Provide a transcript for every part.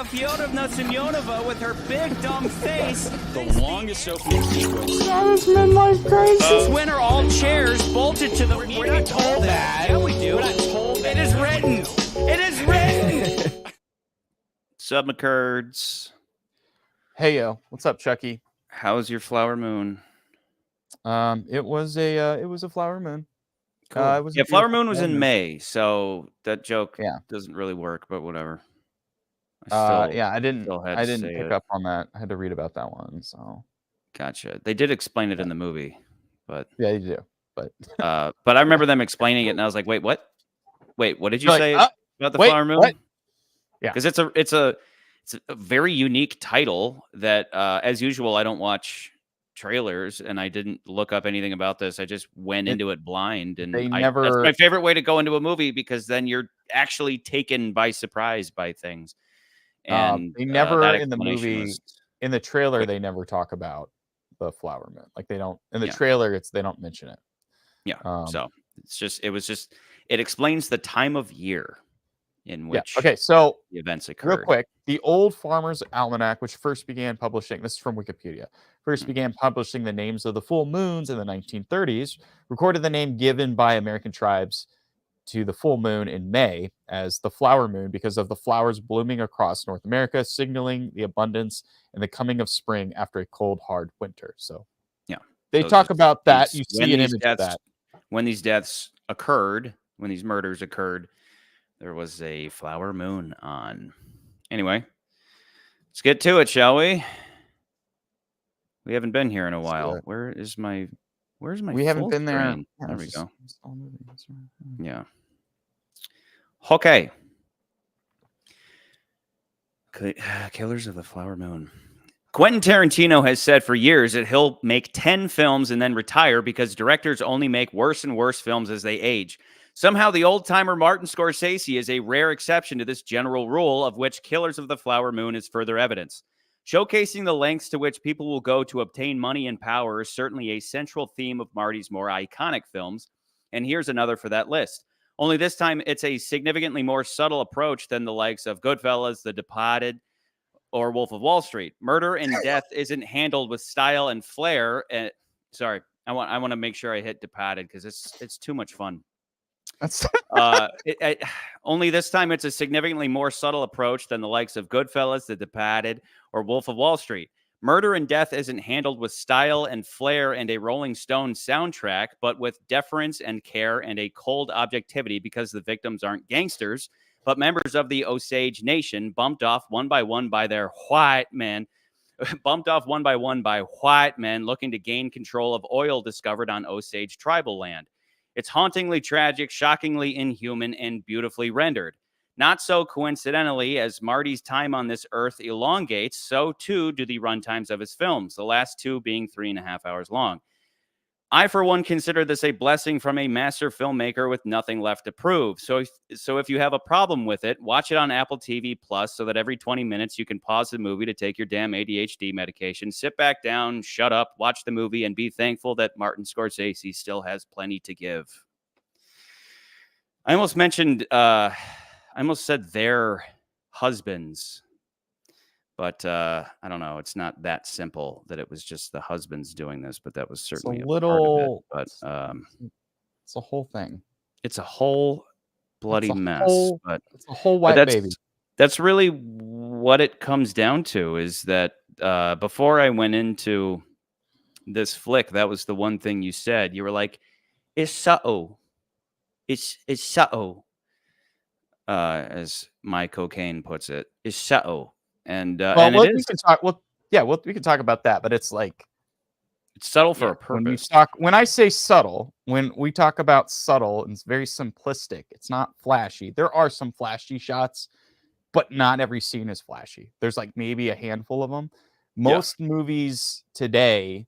Maria Fyodorovna Semyonova with her big dumb face. The longest opening sequence. That is midlife crisis. When are all chairs bolted to the... We're not told that. Yeah, we do. We're not told that. It is written. It is written. Submacurds. Hey yo, what's up, Chucky? How's your flower moon? It was a flower moon. Cool. It was a Yeah, flower beautiful moon was in May, so that joke Yeah. doesn't really work, but whatever. Yeah, I didn't had to say pick it. up on that. I had to read about that one, so Gotcha. They did explain it in the movie, but yeah, you do. But but I remember them explaining it, and I was like, "Wait, what? Wait, what did you You're say like, about the wait, flower moon?" what? Yeah. Because it's a very unique title that, as usual, I don't watch trailers, and I didn't look up anything about this. I just went into it blind, and They that's never- my favorite way to go into a movie, because then you're actually taken by surprise by things. And they never that in the explanation movie was- in the trailer they never talk about the flower moon. Like they don't in the Yeah. trailer. They don't mention it. Yeah. So it explains the time of year in which Okay, so the events occurred. real quick, the Old Farmer's Almanac, which first began publishing, this is from Wikipedia, first began publishing the names of the full moons in the 1930s, recorded the name given by American tribes to the full moon in May as the flower moon because of the flowers blooming across North America, signaling the abundance and the coming of spring after a cold, hard winter. So, yeah, they so talk just about that. these- You when see an these image of deaths- that. When these deaths occurred, when these murders occurred, there was a flower moon on. Anyway, let's get to it, shall we? We haven't been here in a do while. it. Where's my We haven't full been there. screen? Yeah, There we it's go. it's all moving. That's right. Yeah. Okay. Killers of the Flower Moon. Quentin Tarantino has said for years that he'll make 10 films and then retire because directors only make worse and worse films as they age. Somehow the old-timer Martin Scorsese is a rare exception to this general rule, of which Killers of the Flower Moon is further evidence. Showcasing the lengths to which people will go to obtain money and power is certainly a central theme of Marty's more iconic films, and here's another for that list. Only this time, it's a significantly more subtle approach than the likes of Goodfellas, The Departed, or Wolf of Wall Street. Murder and death isn't handled with style and flair. Sorry, I want to make sure I hit Departed because it's too much fun. That's Only this time, it's a significantly more subtle approach than the likes of Goodfellas, The Departed, or Wolf of Wall Street. Murder and death isn't handled with style and flair and a Rolling Stone soundtrack, but with deference and care and a cold objectivity because the victims aren't gangsters, but members of the Osage Nation bumped off one by one by white men looking to gain control of oil discovered on Osage tribal land. It's hauntingly tragic, shockingly inhuman, and beautifully rendered. Not so coincidentally, as Marty's time on this earth elongates, so too do the runtimes of his films, the last two being 3.5 hours long. I, for one, consider this a blessing from a master filmmaker with nothing left to prove. So if you have a problem with it, watch it on Apple TV Plus so that every 20 minutes you can pause the movie to take your damn ADHD medication, sit back down, shut up, watch the movie, and be thankful that Martin Scorsese still has plenty to give. I almost said their husbands, but I don't know. It's not that simple that it was just the husbands doing this, but that was certainly a part of it. But it's a whole thing. it's a whole bloody It's a mess. whole- But It's a whole white baby. that's really what it comes down to, is that before I went into this flick, that was the one thing you said. You were like, it's subtle. It's subtle. As my cocaine puts it, is subtle. And and it we is. can talk. We can talk about that. But it's like It's subtle for a when purpose. when I say subtle, when we talk about subtle, it's very simplistic. It's not flashy. There are some flashy shots, but not every scene is flashy. There's like maybe a handful of them. Most movies today,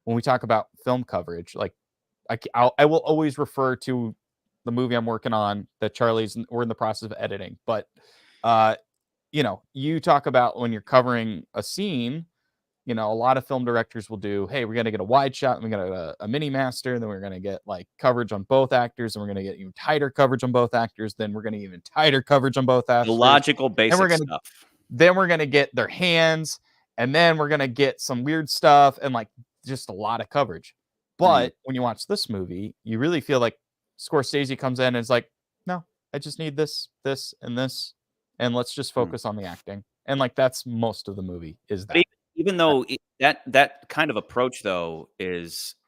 when we talk about film coverage, like I will always refer to the movie I'm working on that we're in the process of editing. But you talk about when you're covering a scene, a lot of film directors will do, hey, we're going to get a wide shot, and we got a mini master, and then we're going to get like coverage on both actors, and we're going to get even tighter coverage on both actors, then we're going to even tighter coverage on both actors. The logical basic gonna- stuff. Then we're gonna get their hands, and then we're gonna get some weird stuff and like just a lot of coverage. But when you watch this movie, you really feel like Scorsese comes in and is like, no, I just need this, this, and this, and let's just focus on the acting. And like that's most of the movie is that. Even though that kind of approach though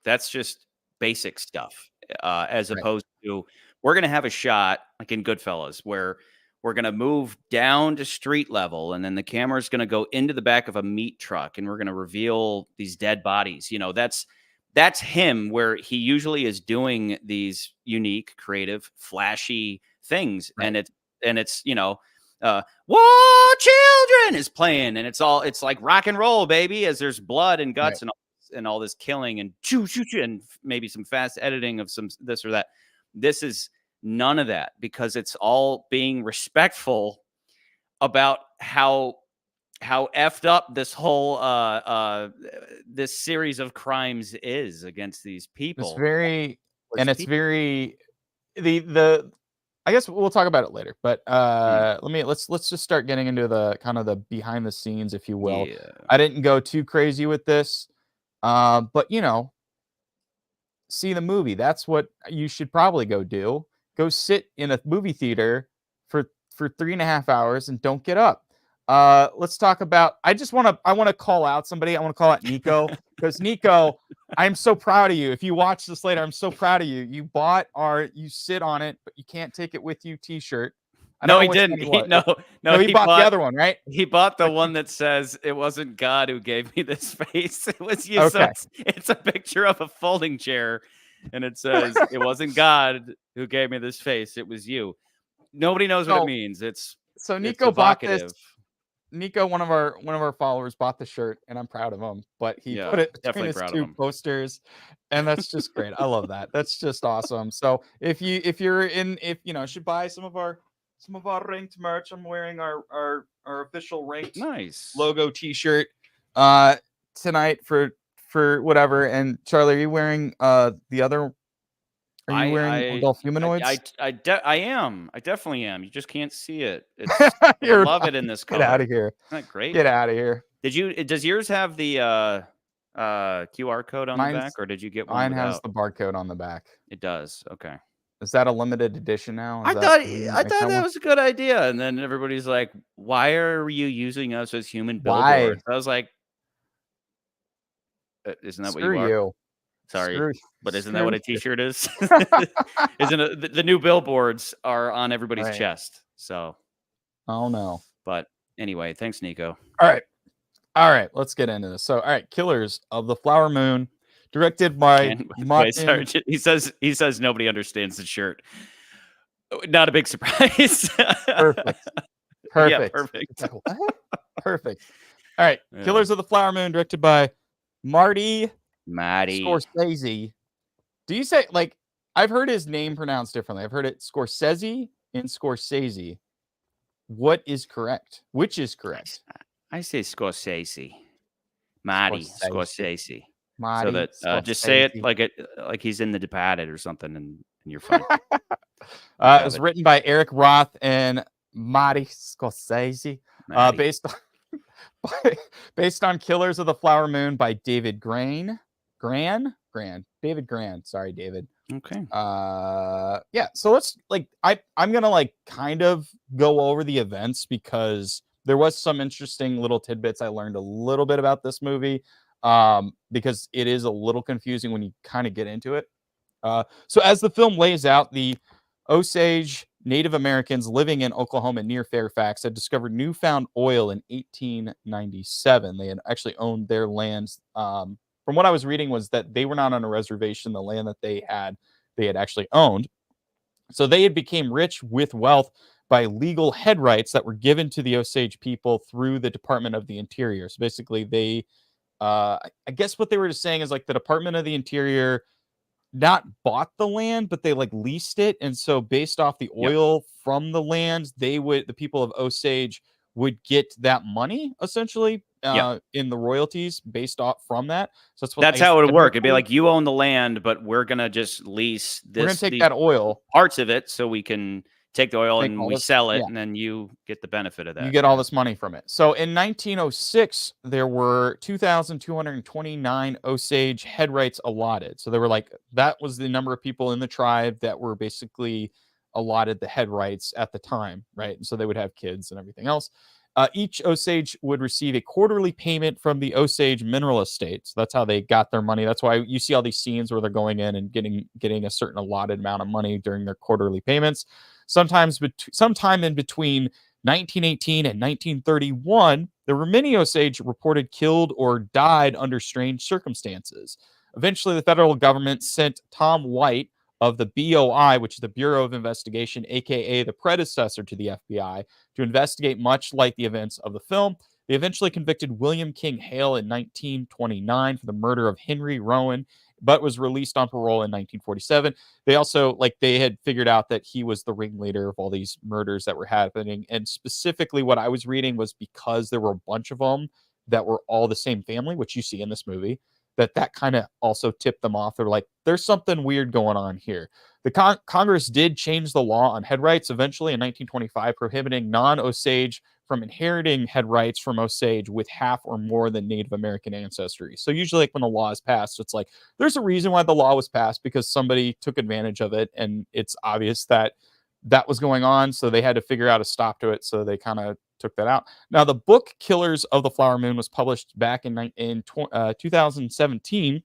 that's just basic stuff, as opposed to we're gonna have a shot like in Goodfellas where we're gonna move down to street level and then the camera's gonna go into the back of a meat truck and we're gonna reveal these dead bodies. You know, that's him where he usually is doing these unique, creative, flashy things, and it's you know. War Children is playing, and it's like rock and roll, baby, as there's blood and guts and all this killing and choo choo choo and maybe some fast editing of some this or that. This is none of that because it's all being respectful about how effed up this whole this series of crimes is against these people. It's very the I guess we'll talk about it later, but let's just start getting into the kind of the behind the scenes, if you will. Yeah. I didn't go too crazy with this, but you know, see the movie. That's what you should probably go do. Go sit in a movie theater for 3.5 hours and don't get up. Let's talk about. I want to call out somebody. I want to call out Nico because Nico, I'm so proud of you. If you watch this later, I'm so proud of you. You bought you sit on it, but you can't take it with you T-shirt. No, he didn't. He bought the other one, right? He bought the one that says it wasn't God who gave me this face. It was you. Okay. So it's a picture of a folding chair, and it says it wasn't God who gave me this face. It was you. Nobody knows what it means. So Nico bought this. Nico, one of our followers, bought the shirt, and I'm proud of him. But he put it between his two posters, and that's just great. I love that. That's just awesome. So if you should buy some of our ranked merch. I'm wearing our official ranked logo T-shirt tonight for whatever. And Charlie, are you wearing the other? Are you wearing Golf Humanoids? I am. I definitely am. You just can't see it. I love it in this color. Get out of here. Isn't that great? Get out of here. Does yours have the QR code on the back, or did you get one? Mine has the barcode on the back. It does. Okay. Is that a limited edition now? I thought that was a good idea, and then everybody's like, "Why are you using us as human billboards?" I was like, "Isn't that what you are?" You. Sorry, but isn't that what a T-shirt is? Isn't it? The new billboards are on everybody's chest. So, oh no. But anyway, thanks, Nico. All right. Let's get into this. So, all right, Killers of the Flower Moon, directed by Martin. He says nobody understands the shirt. Not a big surprise. Perfect. Yeah, perfect. Like, what? Perfect. All right, Killers of the Flower Moon, directed by Marty Scorsese. Do you say, like, I've heard his name pronounced differently. I've heard it Scorsese and Scorsese. What is correct? Which is correct? I say Scorsese. Marty Scorsese. Marty so that Scorsese. Just say it like he's in The Departed or something, and you're fine. It was written by Eric Roth and Marty Scorsese. Based on Killers of the Flower Moon by David Gran. David Gran. Sorry, David. Okay. Yeah. So let's I'm gonna kind of go over the events because there was some interesting little tidbits I learned a little bit about this movie. Because it is a little confusing when you kind of get into it. So as the film lays out, the Osage Native Americans living in Oklahoma near Fairfax had discovered newfound oil in 1897. They had actually owned their lands. From what I was reading was that they were not on a reservation. The land that they had actually owned. So they had became rich with wealth by legal head rights that were given to the Osage people through the Department of the Interior. So basically they, I guess what they were just saying is the Department of the Interior not bought the land, but they leased it. And so based off the oil from the land, the people of Osage would get that money essentially in the royalties based off from that. So that's how it would work. It'd be like, you own the land, but we're going to just lease this. We're going to take that oil parts of it so we can take the oil Make and all we this- sell it, yeah. and then you get the benefit of that. You get all this money from it. So in 1906, there were 2,229 Osage head rights allotted. So there were like, that was the number of people in the tribe that were basically allotted the head rights at the time, right? And so they would have kids and everything else. Each Osage would receive a quarterly payment from the Osage mineral estate. So that's how they got their money. That's why you see all these scenes where they're going in and getting a certain allotted amount of money during their quarterly payments. Sometime in between 1918 and 1931, there were many Osage reported killed or died under strange circumstances. Eventually, the federal government sent Tom White of the BOI, which is the Bureau of Investigation, aka the predecessor to the FBI, to investigate, much like the events of the film. They eventually convicted William King Hale in 1929 for the murder of Henry Rowan, but was released on parole in 1947. They also, they had figured out that he was the ringleader of all these murders that were happening. And specifically what I was reading was because there were a bunch of them that were all the same family, which you see in this movie, that kind of also tipped them off. They're like, there's something weird going on here. The Congress did change the law on head rights eventually in 1925, prohibiting non-Osage from inheriting head rights from Osage with half or more than Native American ancestry. So usually when the law is passed, it's like, there's a reason why the law was passed, because somebody took advantage of it. And it's obvious that was going on. So they had to figure out a stop to it. So they kind of took that out. Now, the book Killers of the Flower Moon was published back in 2017.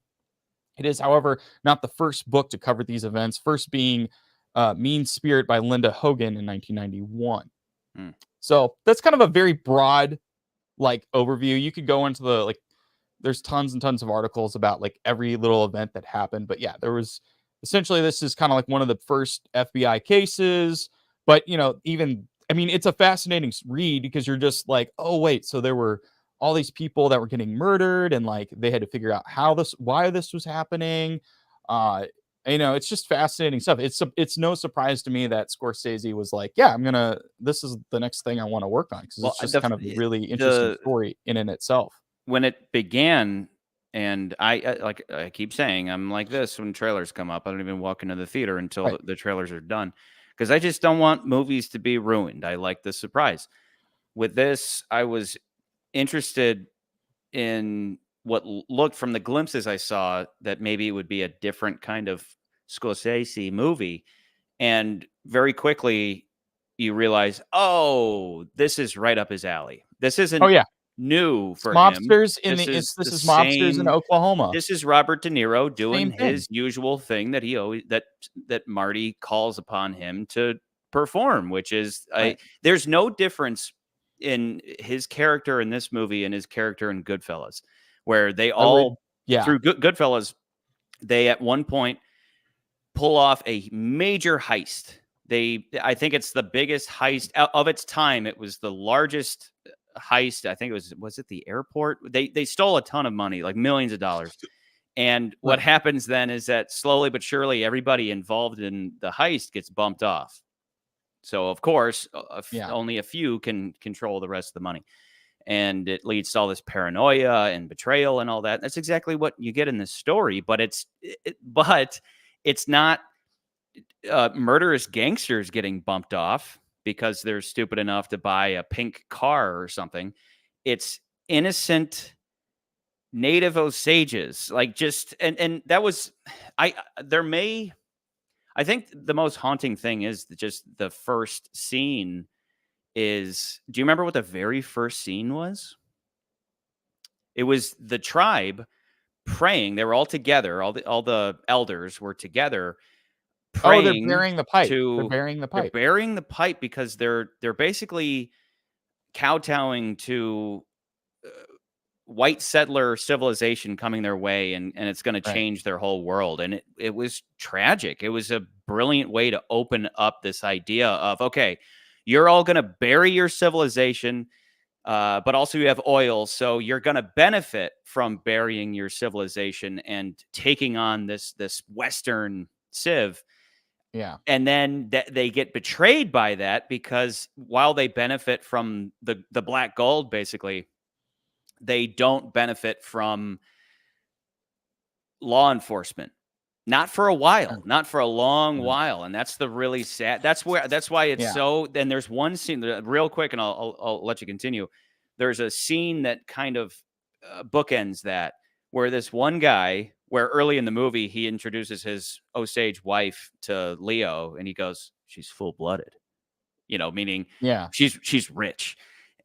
It is, however, not the first book to cover these events, first being Mean Spirit by Linda Hogan in 1991. So that's kind of a very broad overview. You could go into there's tons and tons of articles about every little event that happened. But yeah, there was essentially, this is kind of one of the first FBI cases. But, it's a fascinating read, because you're just like, oh, wait, so there were all these people that were getting murdered, and they had to figure out why this was happening. It's just fascinating stuff. It's no surprise to me that Scorsese was like, yeah, this is the next thing I want to work on, because it's just kind of really interesting story in itself. When it began, and I keep saying, I'm like this when trailers come up. I don't even walk into the theater until the trailers are done, because I just don't want movies to be ruined. I like the surprise. With this, I was interested in what looked, from the glimpses I saw, that maybe it would be a different kind of Scorsese movie. And very quickly you realize, oh, this is right up his alley. This isn't new for mobsters him. This is mobsters in Oklahoma. This is Robert De Niro doing his usual thing that he always that Marty calls upon him to perform, which is there's no difference in his character in this movie and his character in Goodfellas, where they all through Goodfellas, they at one point pull off a major heist. I think it's the biggest heist of its time. It was the largest heist. I think it was it the airport? They stole a ton of money, like millions of dollars. And what happens then is that slowly but surely everybody involved in the heist gets bumped off. So of course, only a few can control the rest of the money. And it leads to all this paranoia and betrayal and all that. That's exactly what you get in this story, but it's not murderous gangsters getting bumped off because they're stupid enough to buy a pink car or something. It's innocent native Osages, and that was, I think the most haunting thing is just the first scene is, do you remember what the very first scene was? It was the tribe praying. They were all together. All the elders were together praying. They're burying the pipe. They're burying the pipe. They're burying the pipe because they're basically kowtowing to white settler civilization coming their way, and it's going to change their whole world. And it was tragic. It was a brilliant way to open up this idea of, okay, you're all going to bury your civilization, but also you have oil, so you're going to benefit from burying your civilization and taking on this Western civ. Yeah. And then they get betrayed by that, because while they benefit from the black gold, basically, they don't benefit from law enforcement. Not for a while, not for a long while, and that's the really sad. That's why it's so. Then there's one scene, real quick, and I'll let you continue. There's a scene that kind of bookends that, where this one guy, where early in the movie he introduces his Osage wife to Leo, and he goes, "She's full blooded," meaning she's rich,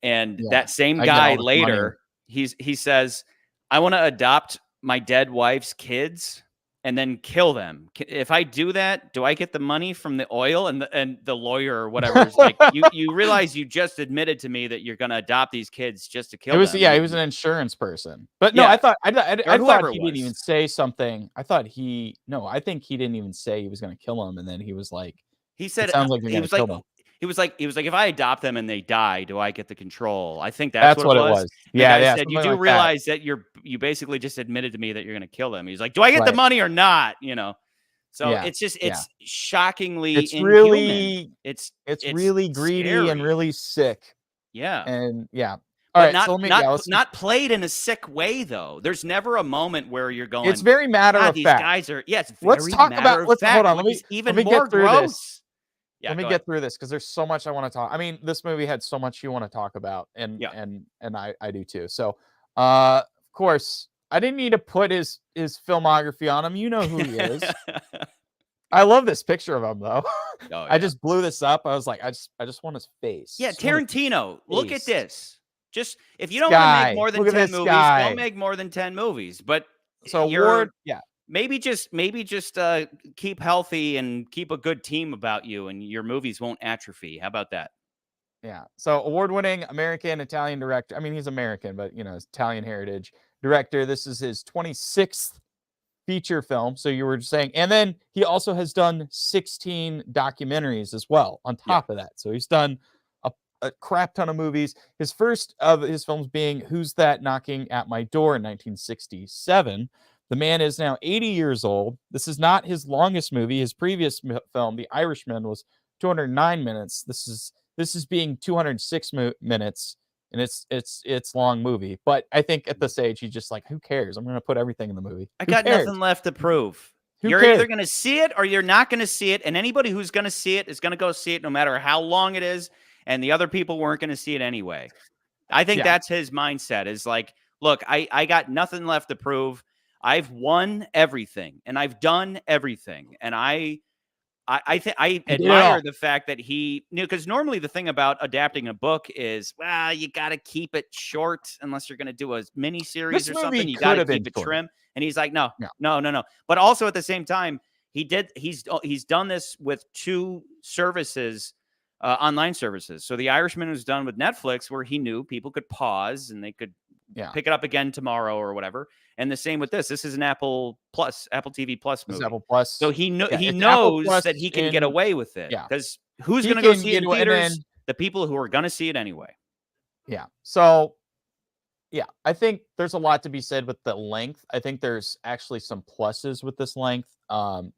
and that same guy later, he says, "I want to adopt my dead wife's kids and then kill them. If I do that, do I get the money from the oil?" And the lawyer or whatever is like, you realize you just admitted to me that you're going to adopt these kids just to kill them. He was an insurance person. But no, I thought he didn't even say something. I think he didn't even say he was going to kill him, and then he was like, he said, it sounds like you're going to kill them. He was like, if I adopt them and they die, do I get the control? I think that's what it was. Yeah. Said, you do realize that you basically just admitted to me that you're going to kill them. He's like, do I get the money or not? So it's shockingly inhuman. Really, it's really greedy scary. and really sick. Yeah. And all but right. Not played in a sick way though. There's never a moment where you're going, it's very matter of these fact. guys are, it's very let's talk about, hold on. Let me more get through gross. This. Let me get through this because there's so much I want to talk. I mean, this movie had so much you want to talk about, and I do too. So, of course, I didn't need to put his filmography on him. You know who he is. I love this picture of him though. I just blew this up. I was like, I just want his face. Yeah, Tarantino. Look at this. Just if you don't want to make more than 10 movies, don't make more than 10 movies. But so maybe just keep healthy and keep a good team about you, and your movies won't atrophy. How about that? Yeah. So award-winning American-Italian director. I mean, he's American, but Italian heritage director. This is his 26th feature film. So you were just saying, and then he also has done 16 documentaries as well on top of that. So he's done a crap ton of movies. His first of his films being Who's That Knocking at My Door in 1967. The man is now 80 years old. This is not his longest movie. His previous film, The Irishman, was 209 minutes. This is being 206 minutes, and it's long movie. But I think at this age, he's just like, who cares? I'm going to put everything in the movie. I got nothing left to prove. You're either going to see it or you're not going to see it, and anybody who's going to see it is going to go see it no matter how long it is, and the other people weren't going to see it anyway. I think that's his mindset, is like, look, I got nothing left to prove. I've won everything, and I've done everything, and I admire the fact that he, because normally the thing about adapting a book is, well, you got to keep it short unless you're going to do a mini series or something. You got to keep it trim. And he's like, no. But also at the same time, he's done this with two services, online services. So The Irishman was done with Netflix, where he knew people could pause and they could pick it up again tomorrow or whatever. And the same with this. This is an Apple TV Plus movie. Apple Plus. So he knows that he can get away with it. Yeah. Because who's going to go see it in theaters? The people who are going to see it anyway. Yeah. So, I think there's a lot to be said with the length. I think there's actually some pluses with this length.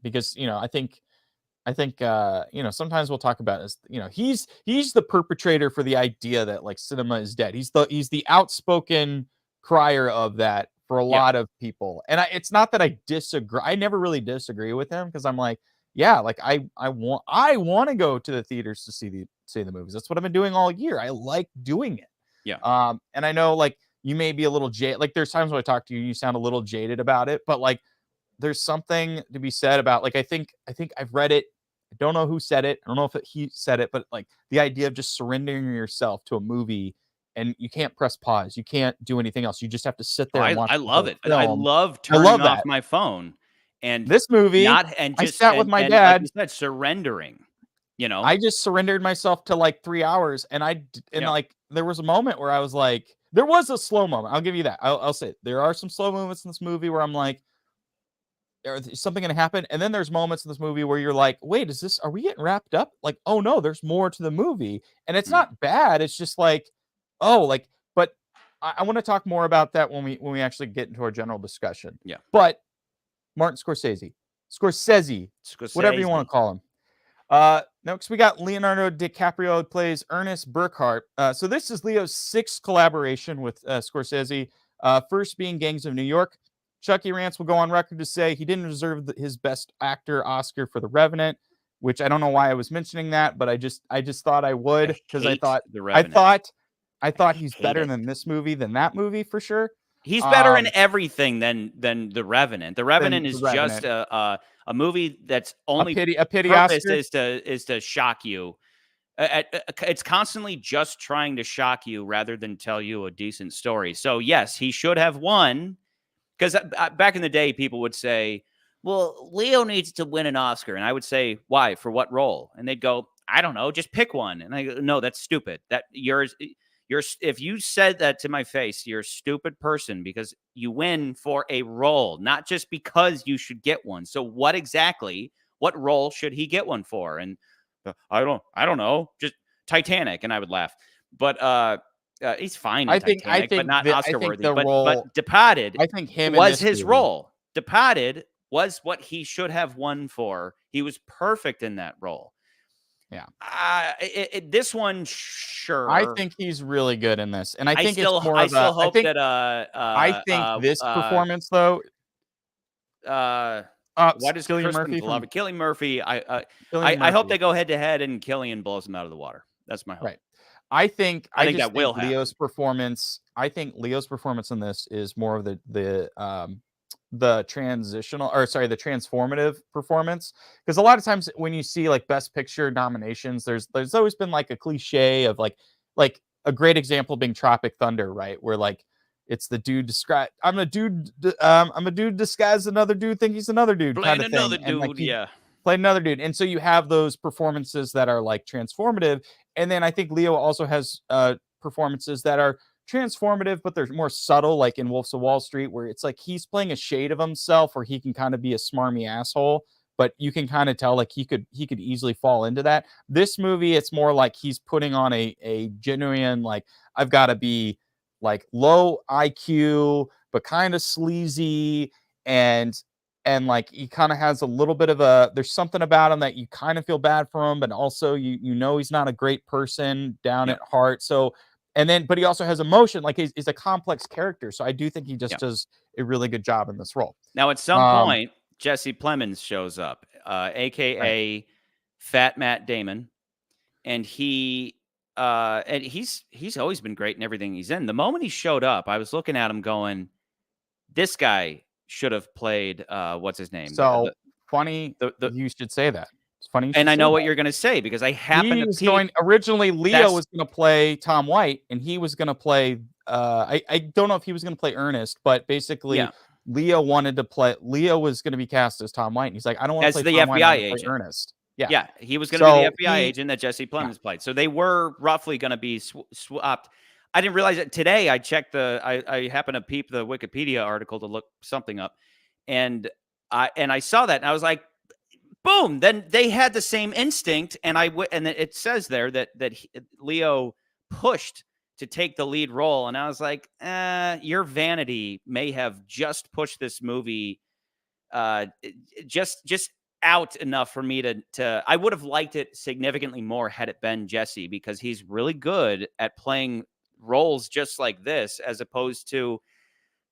Because, I think sometimes we'll talk about this, he's the perpetrator for the idea that like cinema is dead. He's the outspoken crier of that for a lot of people. And it's not that I disagree. I never really disagree with him, because I'm like, I want to go to the theaters to see the movies. That's what I've been doing all year. I like doing it. Yeah. And I know like you may be a little jaded. Like there's times when I talk to you and you sound a little jaded about it, but like there's something to be said about, like, I think I've read it. I don't know who said it. I don't know if he said it, but like the idea of just surrendering yourself to a movie, and you can't press pause. You can't do anything else. You just have to sit there and watch. I love it. I love turning off my phone. And this movie, I sat with my dad. Like you said, surrendering. I just surrendered myself to like 3 hours, and like there was a moment where I was like, there was a slow moment. I'll give you that. I'll say it. There are some slow moments in this movie where I'm like, is something going to happen? And then there's moments in this movie where you're like, wait, are we getting wrapped up? Like, oh no, there's more to the movie. And it's not bad. It's just like, but I want to talk more about that when we actually get into our general discussion. Yeah. But Martin Scorsese, whatever you want to call him. Next we got Leonardo DiCaprio, plays Ernest Burkhart. So this is Leo's 6th collaboration with Scorsese. First being Gangs of New York, Chucky Rance will go on record to say he didn't deserve his Best Actor Oscar for The Revenant, which I don't know why I was mentioning that, but I just thought I would because I thought The Revenant. I thought he's hate better it. than this movie than that movie for sure. He's better in everything than The Revenant. The Revenant is just a movie that's only a pity purpose Oscar is to shock you. It's constantly just trying to shock you rather than tell you a decent story. So yes, he should have won. Because back in the day, people would say, well, Leo needs to win an Oscar. And I would say, why? For what role? And they'd go, I don't know, just pick one. And I go, no, that's stupid. If you said that to my face, you're a stupid person because you win for a role, not just because you should get one. So what role should he get one for? And I don't know, just Titanic. And I would laugh. But he's fine in Titanic, but not Oscar worthy. But Departed, I think him was his role. Departed was what he should have won for. He was perfect in that role. Yeah. This one, sure. I think he's really good in this, and I think still it's more. I of still a, hope I think, that. I think this performance though. Why does Cillian Crispin Murphy love it? Cillian Murphy. I Cillian hope Murphy. they go head to head and Cillian blows him out of the water. That's my hope. Right. I think that will happen. Leo's performance. I think Leo's performance in this is more of the transformative performance, because a lot of times when you see like Best Picture nominations, there's always been like a cliche of like a great example being Tropic Thunder, right, where like it's the dude I'm a dude disguised another dude, think he's another dude Playing kind of another thing. dude, and, like, yeah. Played another dude. And so you have those performances that are like transformative. And then I think Leo also has performances that are transformative, but they're more subtle, like in Wolves of Wall Street, where it's like he's playing a shade of himself where he can kind of be a smarmy asshole, but you can kind of tell like he could easily fall into that. This movie, it's more like he's putting on a genuine, like, I've got to be like low IQ, but kind of sleazy, and like he kind of has a little bit of there's something about him that you kind of feel bad for him, but also you know he's not a great person down at heart. So, but he also has emotion, like he's a complex character. So I do think he just does a really good job in this role. Now, at some point, Jesse Plemons shows up, aka Fat Matt Damon, and he's always been great in everything he's in. The moment he showed up, I was looking at him going, this guy should have played what's his name? So funny you should say that. It's funny. And I know what you're going to say because I happen to originally Leo was going to play Tom White, and he was going to play I don't know if he was going to play Ernest, but basically Leo was going to be cast as Tom White, and he's like, I don't want to play the Tom FBI White, agent. Ernest. Yeah, he was going to be the FBI agent that Jesse Plemons played. So they were roughly going to be swapped. I didn't realize it today. I checked I happened to peep the Wikipedia article to look something up, and I saw that, and I was like, boom! Then they had the same instinct, and it says there that Leo pushed to take the lead role, and I was like, your vanity may have just pushed this movie, just out enough for me to. I would have liked it significantly more had it been Jesse, because he's really good at playing roles just like this, as opposed to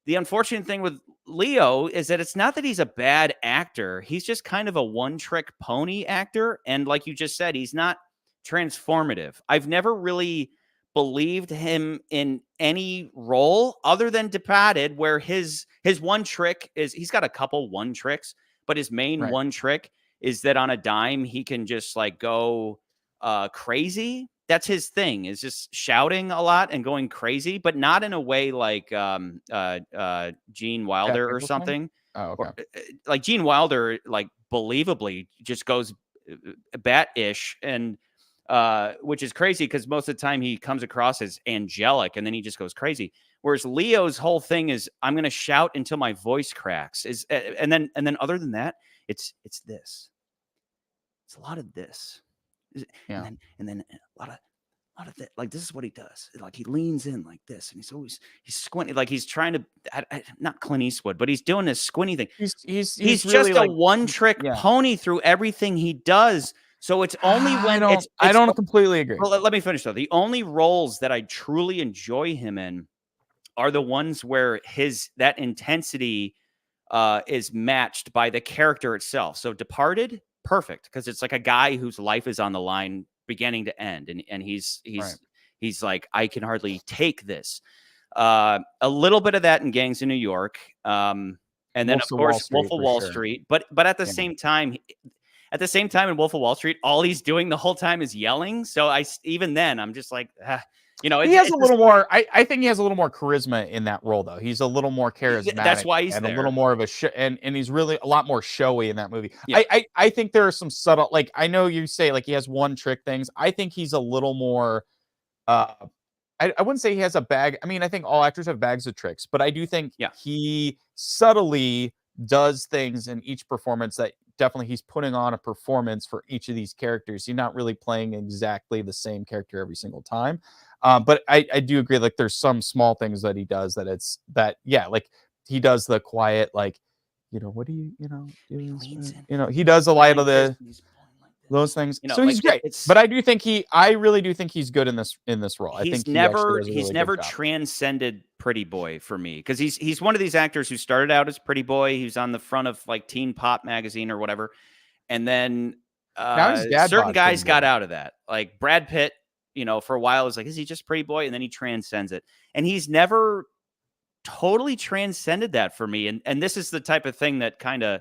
the unfortunate thing with Leo is that it's not that he's a bad actor. He's just kind of a one-trick pony actor. And like you just said, he's not transformative. I've never really believed him in any role other than Departed, where his one trick is, he's got a couple one tricks, but his main one trick is that on a dime, he can just like go crazy. That's his thing, is just shouting a lot and going crazy, but not in a way like Gene Wilder or something. Oh, okay. Like Gene Wilder, like believably just goes bat-ish, and which is crazy because most of the time he comes across as angelic and then he just goes crazy. Whereas Leo's whole thing is, I'm going to shout until my voice cracks. And then other than that, it's this. It's a lot of this. Yeah. And then a lot of that. Like, this is what he does. Like, he leans in like this, and he's squinting, like he's trying to not Clint Eastwood, but he's doing this squinty thing. He's really just like, a one trick pony through everything he does. So it's only when I don't completely agree. Well, let me finish though. The only roles that I truly enjoy him in are the ones where that intensity is matched by the character itself. So Departed, perfect, because it's like a guy whose life is on the line beginning to end, and he's like, I can hardly take this. A little bit of that in Gangs in New York, and then of course Wolf of Wall Street. But at the same time, in Wolf of Wall Street, all he's doing the whole time is yelling. So even then, I'm just like, he has a little more. I think he has a little more charisma in that role, though. He's a little more charismatic. That's why he's there. A little more of a and he's really a lot more showy in that movie. Yeah. I think there are some subtle, like, I know you say like he has one trick things. I think he's a little more. I wouldn't say he has a bag. I mean, I think all actors have bags of tricks, but I do think he subtly does things in each performance that definitely he's putting on a performance for each of these characters. He's not really playing exactly the same character every single time. But I do agree, like, there's some small things that he does like he does the quiet, like, what do he does a lot of those things. So he's great. But I really do think he's good in this role. I think he's never transcended Pretty Boy for me, because he's one of these actors who started out as Pretty Boy. He was on the front of like Teen Pop magazine or whatever, and then certain guys got out of that. Like Brad Pitt, for a while was like, is he just Pretty Boy? And then he transcends it, and he's never totally transcended that for me. And this is the type of thing that kind of.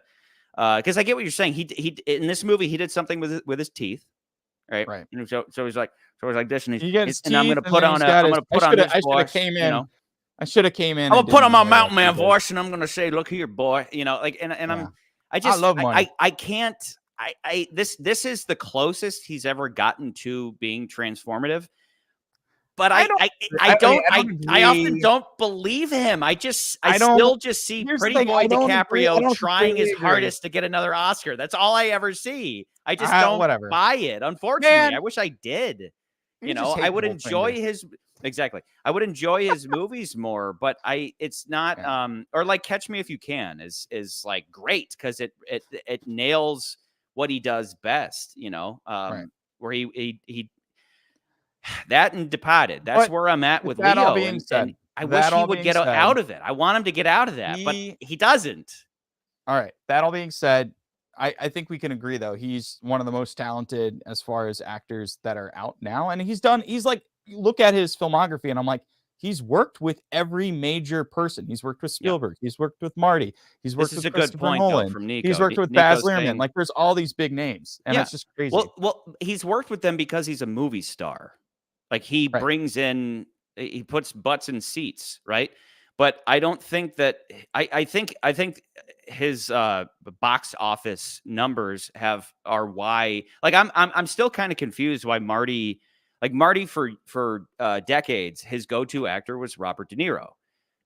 Because I get what you're saying. He in this movie he did something with his teeth, right? Right. So he's like this, and and I'm gonna put on this voice. I should have came in. I'm gonna put on my mountain man voice, and I'm gonna say, "Look here, boy." I love money. I can't. This is the closest he's ever gotten to being transformative. But I often don't believe him. I still just see Pretty Boy DiCaprio trying his hardest to get another Oscar. That's all I ever see. I just don't buy it. Unfortunately, I wish I did. I would enjoy his I would enjoy his movies more, but it's not or like Catch Me If You Can is like great because it nails what he does best, where he that and Departed. That's where I'm at with Leo. All being said, I wish he would get out of it. I want him to get out of that, but he doesn't. All right. That all being said, I think we can agree, though. He's one of the most talented as far as actors that are out now. And he's like, look at his filmography, and I'm like, he's worked with every major person. He's worked with Spielberg. He's worked with Marty. He's worked with Christopher Nolan. From Nico. He's worked with Baz Luhrmann. Like, there's all these big names, and it's just crazy. Well, he's worked with them because he's a movie star. Like he brings in, he puts butts in seats, right? But I don't think that I think his box office numbers are why. Like I'm still kind of confused why Marty for decades his go-to actor was Robert De Niro.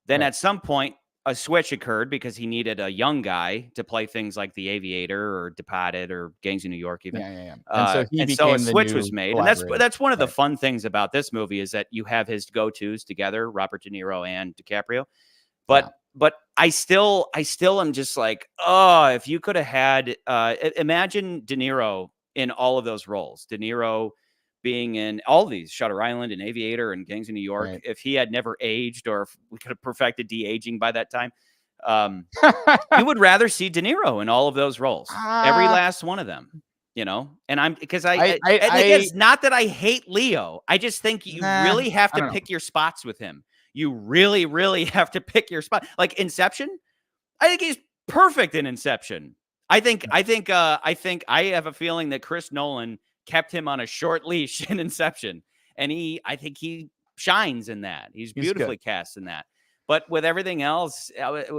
Then at some point a switch occurred because he needed a young guy to play things like The Aviator or Departed or Gangs in New York even. And so a switch was made. And that's one of the fun things about this movie is that you have his go-tos together, Robert De Niro and DiCaprio. But I still am just like, oh, if you could have had imagine De Niro in all of those roles. De Niro being in all these, Shutter Island and Aviator and Gangs in New York, if he had never aged or if we could have perfected de-aging by that time, you would rather see De Niro in all of those roles, every last one of them, and I'm because it's not that I hate Leo. I just think you really have to pick your spots with him. You really, really have to pick your spot. Like Inception, I think he's perfect in Inception. I think I have a feeling that Chris Nolan kept him on a short leash in Inception. And I think he shines in that. He's beautifully cast in that. But with everything else,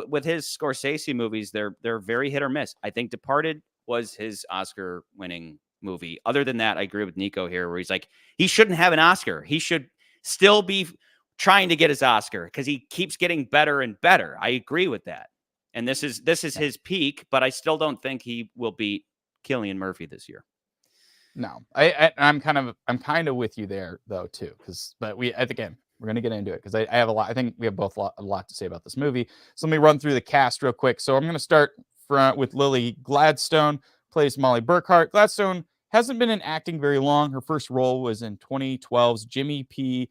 with his Scorsese movies, they're very hit or miss. I think Departed was his Oscar-winning movie. Other than that, I agree with Nico here, where he's like, he shouldn't have an Oscar. He should still be trying to get his Oscar because he keeps getting better and better. I agree with that. And this is his peak, but I still don't think he will beat Cillian Murphy this year. No, I'm kind of with you there though too, but we're going to get into it because I have a lot. I think we have both a lot to say about this movie. So let me run through the cast real quick. So I'm going to start with Lily Gladstone, plays Molly Burkhart. Gladstone hasn't been in acting very long. Her first role was in 2012's Jimmy P.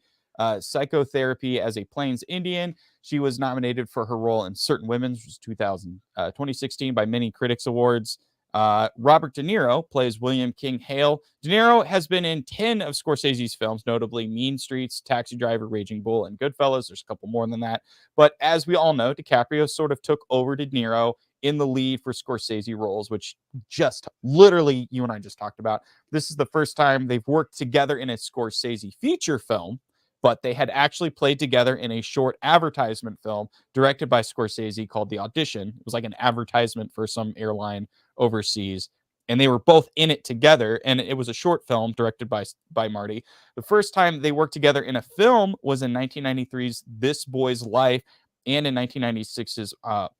Psychotherapy as a Plains Indian. She was nominated for her role in Certain Women, which was 2016 by many critics awards. Robert De Niro plays William King Hale. De Niro has been in 10 of Scorsese's films, notably Mean Streets, Taxi Driver, Raging Bull, and Goodfellas. There's a couple more than that. But as we all know, DiCaprio sort of took over De Niro in the lead for Scorsese roles, which just literally you and I just talked about. This is the first time they've worked together in a Scorsese feature film, but they had actually played together in a short advertisement film directed by Scorsese called The Audition. It was like an advertisement for some airline overseas, and they were both in it together, and it was a short film directed by Marty. The first time they worked together in a film was in 1993's This Boy's Life and in 1996's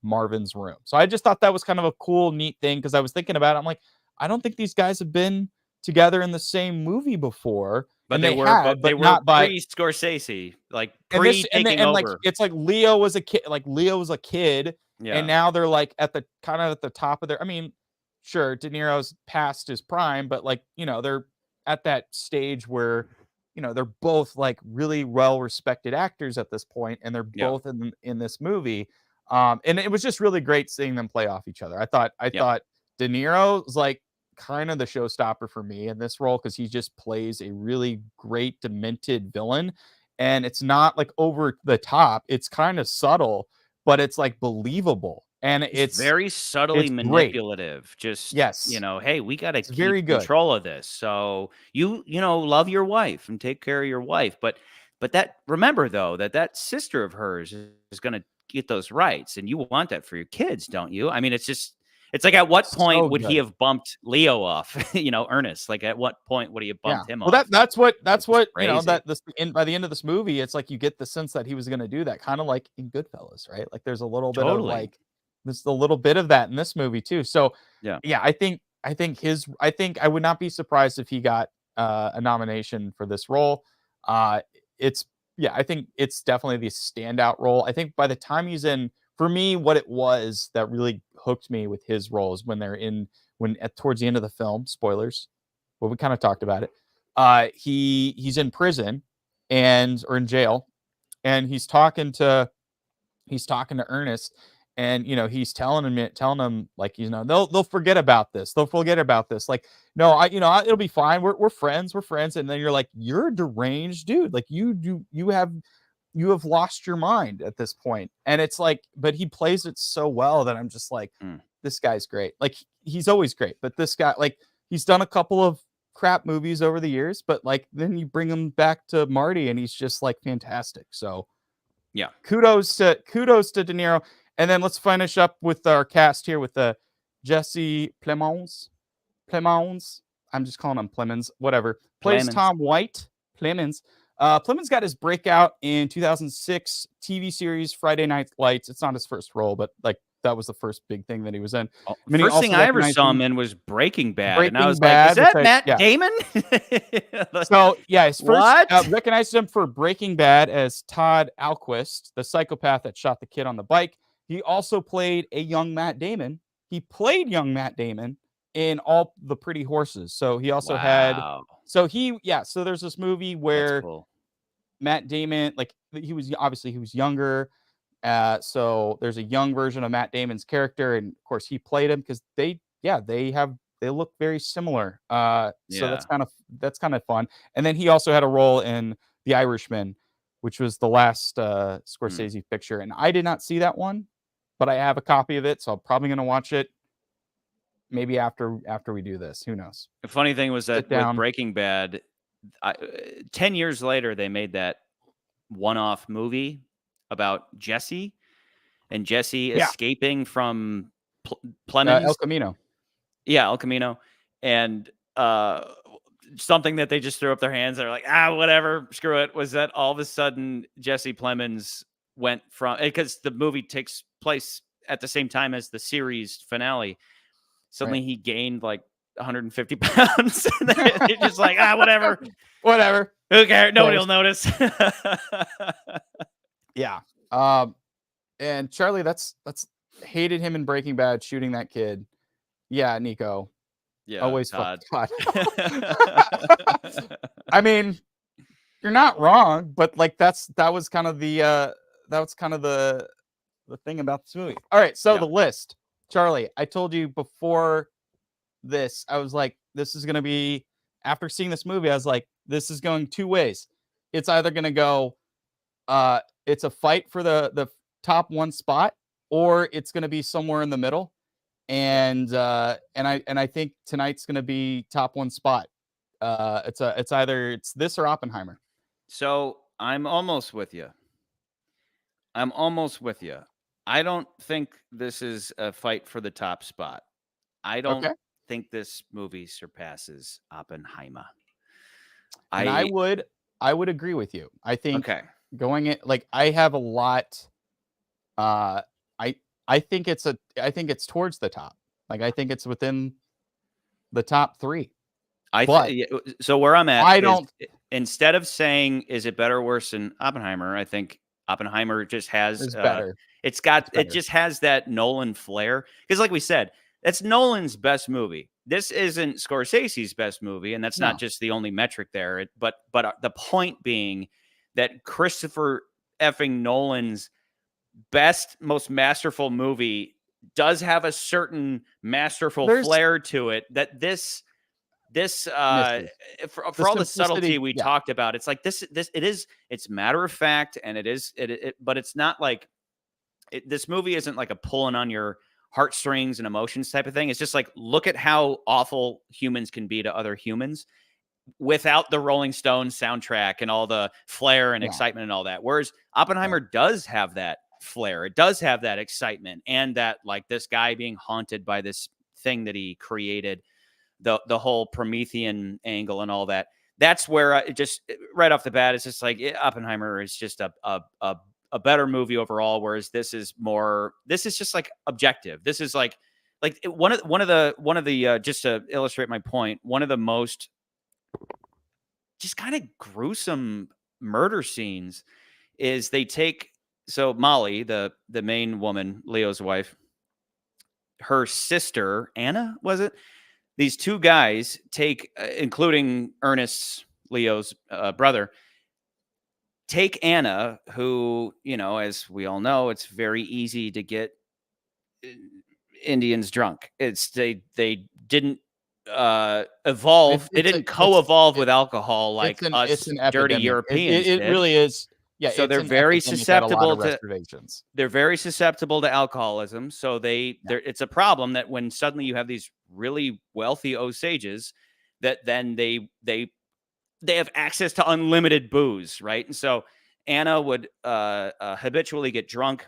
Marvin's Room. So I just thought that was kind of a cool, neat thing, because I was thinking about it. I'm like, I don't think these guys have been together in the same movie before. But and they were, had, but they were by pre-Scorsese, like and pre-taking over. Like it's like Leo was a kid, Yeah. and now they're like at the kind of at the top of their. I mean, sure, De Niro's past his prime, but like, you know, they're at that stage where, you know, they're both like really well-respected actors at this point, and they're both in this movie. And it was just really great seeing them play off each other. I thought De Niro was like kind of the showstopper for me in this role, because he just plays a really great demented villain, and it's not like over the top. It's kind of subtle, but it's like believable, and it's very subtly manipulative. Great. Just, yes, you know, hey, we got to keep very good control of this. So you know, love your wife and take care of your wife. But that, remember though, that sister of hers is going to get those rights, and you want that for your kids, don't you? I mean, it's like, at what point would he have bumped Leo off? You know, Ernest. Like, at what point would he have bumped him off? Well, that's what crazy. you know, that this by the end of this movie, it's like you get the sense that he was going to do that, kind of like in Goodfellas, right? Like there's a little bit of like there's a little bit of that in this movie too. So yeah, I think I would not be surprised if he got a nomination for this role. I think it's definitely the standout role. I think by the time he's in, for me, what it was that really hooked me with his roles when towards the end of the film, spoilers, well, we kind of talked about it. He's in prison or in jail, and he's talking to Ernest, and you know, he's telling him like, you know, they'll forget about this. They'll forget about this. Like, no, it'll be fine. We're friends. And then you're like, you're a deranged dude. Like you have lost your mind at this point. And it's like, but he plays it so well that I'm just like, this guy's great. Like he's always great, but this guy, like, he's done a couple of crap movies over the years, but like, then you bring him back to Marty and he's just like fantastic. So yeah, kudos to De Niro. And then let's finish up with our cast here with Jesse Plemons. I'm just calling him Plemons, whatever. Plays Tom White. Plemons got his breakout in 2006 TV series Friday Night Lights. It's not his first role, but like that was the first big thing that he was in. First thing I ever saw him in was Breaking Bad, and I was like, "Is that Matt Damon?" So yeah, his first recognized him for Breaking Bad as Todd Alquist, the psychopath that shot the kid on the bike. He also played a young Matt Damon. He played young Matt Damon in All the Pretty Horses. So he also had. So so there's this movie where Matt Damon, like he was younger. So there's a young version of Matt Damon's character, and of course he played him because they look very similar. So that's kind of fun. And then he also had a role in The Irishman, which was the last Scorsese picture, and I did not see that one, but I have a copy of it, so I'm probably going to watch it maybe after we do this. Who knows? The funny thing was that with Breaking Bad, 10 years later, they made that one-off movie about Jesse escaping from Plemons. El Camino. Yeah, El Camino. And something that they just threw up their hands. They're like, whatever, screw it. Was that all of a sudden Jesse Plemons went from, because the movie takes place at the same time as the series finale. Suddenly he gained like 150 pounds. And they're just like, whatever. Who cares? Nobody will notice. Yeah. And Charlie, that's hated him in Breaking Bad, shooting that kid. Yeah, Nico. Yeah. Always Todd. I mean, you're not wrong, but like that was kind of the thing about this movie. All right, so the list, Charlie. I told you before this, I was like, this is gonna be after seeing this movie. I was like, this is going two ways. It's either gonna go, it's a fight for the top one spot, or it's gonna be somewhere in the middle. And I think tonight's gonna be top one spot. It's either this or Oppenheimer. So I'm almost with you. I don't think this is a fight for the top spot. I don't think this movie surpasses Oppenheimer. And I would agree with you. I think going it like I have a lot. I think it's towards the top. Like I think it's within the top three. So where I'm at, I don't. Instead of saying is it better or worse than Oppenheimer, I think Oppenheimer just has better. It just has that Nolan flair, because like we said, that's Nolan's best movie. This isn't Scorsese's best movie, and that's not just the only metric there. But the point being that Christopher effing Nolan's best, most masterful movie does have a certain masterful flair to it that this for all the subtlety we talked about, it's like it's matter of fact, and but it's not like this movie isn't like a pulling on your heartstrings and emotions type of thing. It's just like, look at how awful humans can be to other humans without the Rolling Stones soundtrack and all the flair and excitement and all that. Whereas Oppenheimer does have that flair. It does have that excitement, and that like this guy being haunted by this thing that he created, the whole Promethean angle and all that. That's where it just right off the bat, it's just like Oppenheimer is just a better movie overall. Whereas this is just like objective. This is like one of the just to illustrate my point, one of the most just kind of gruesome murder scenes is they take, so Molly, the main woman, Leo's wife, her sister, Anna, was it? These two guys take, including Ernest, Leo's brother, take Anna, who, as we all know, it's very easy to get Indians drunk. They didn't evolve. They didn't co-evolve with alcohol like us dirty Europeans. It really is. Yeah, so they're very susceptible to alcoholism. So it's a problem that when suddenly you have these really wealthy Osages, that then they have access to unlimited booze, right? And so Anna would habitually get drunk.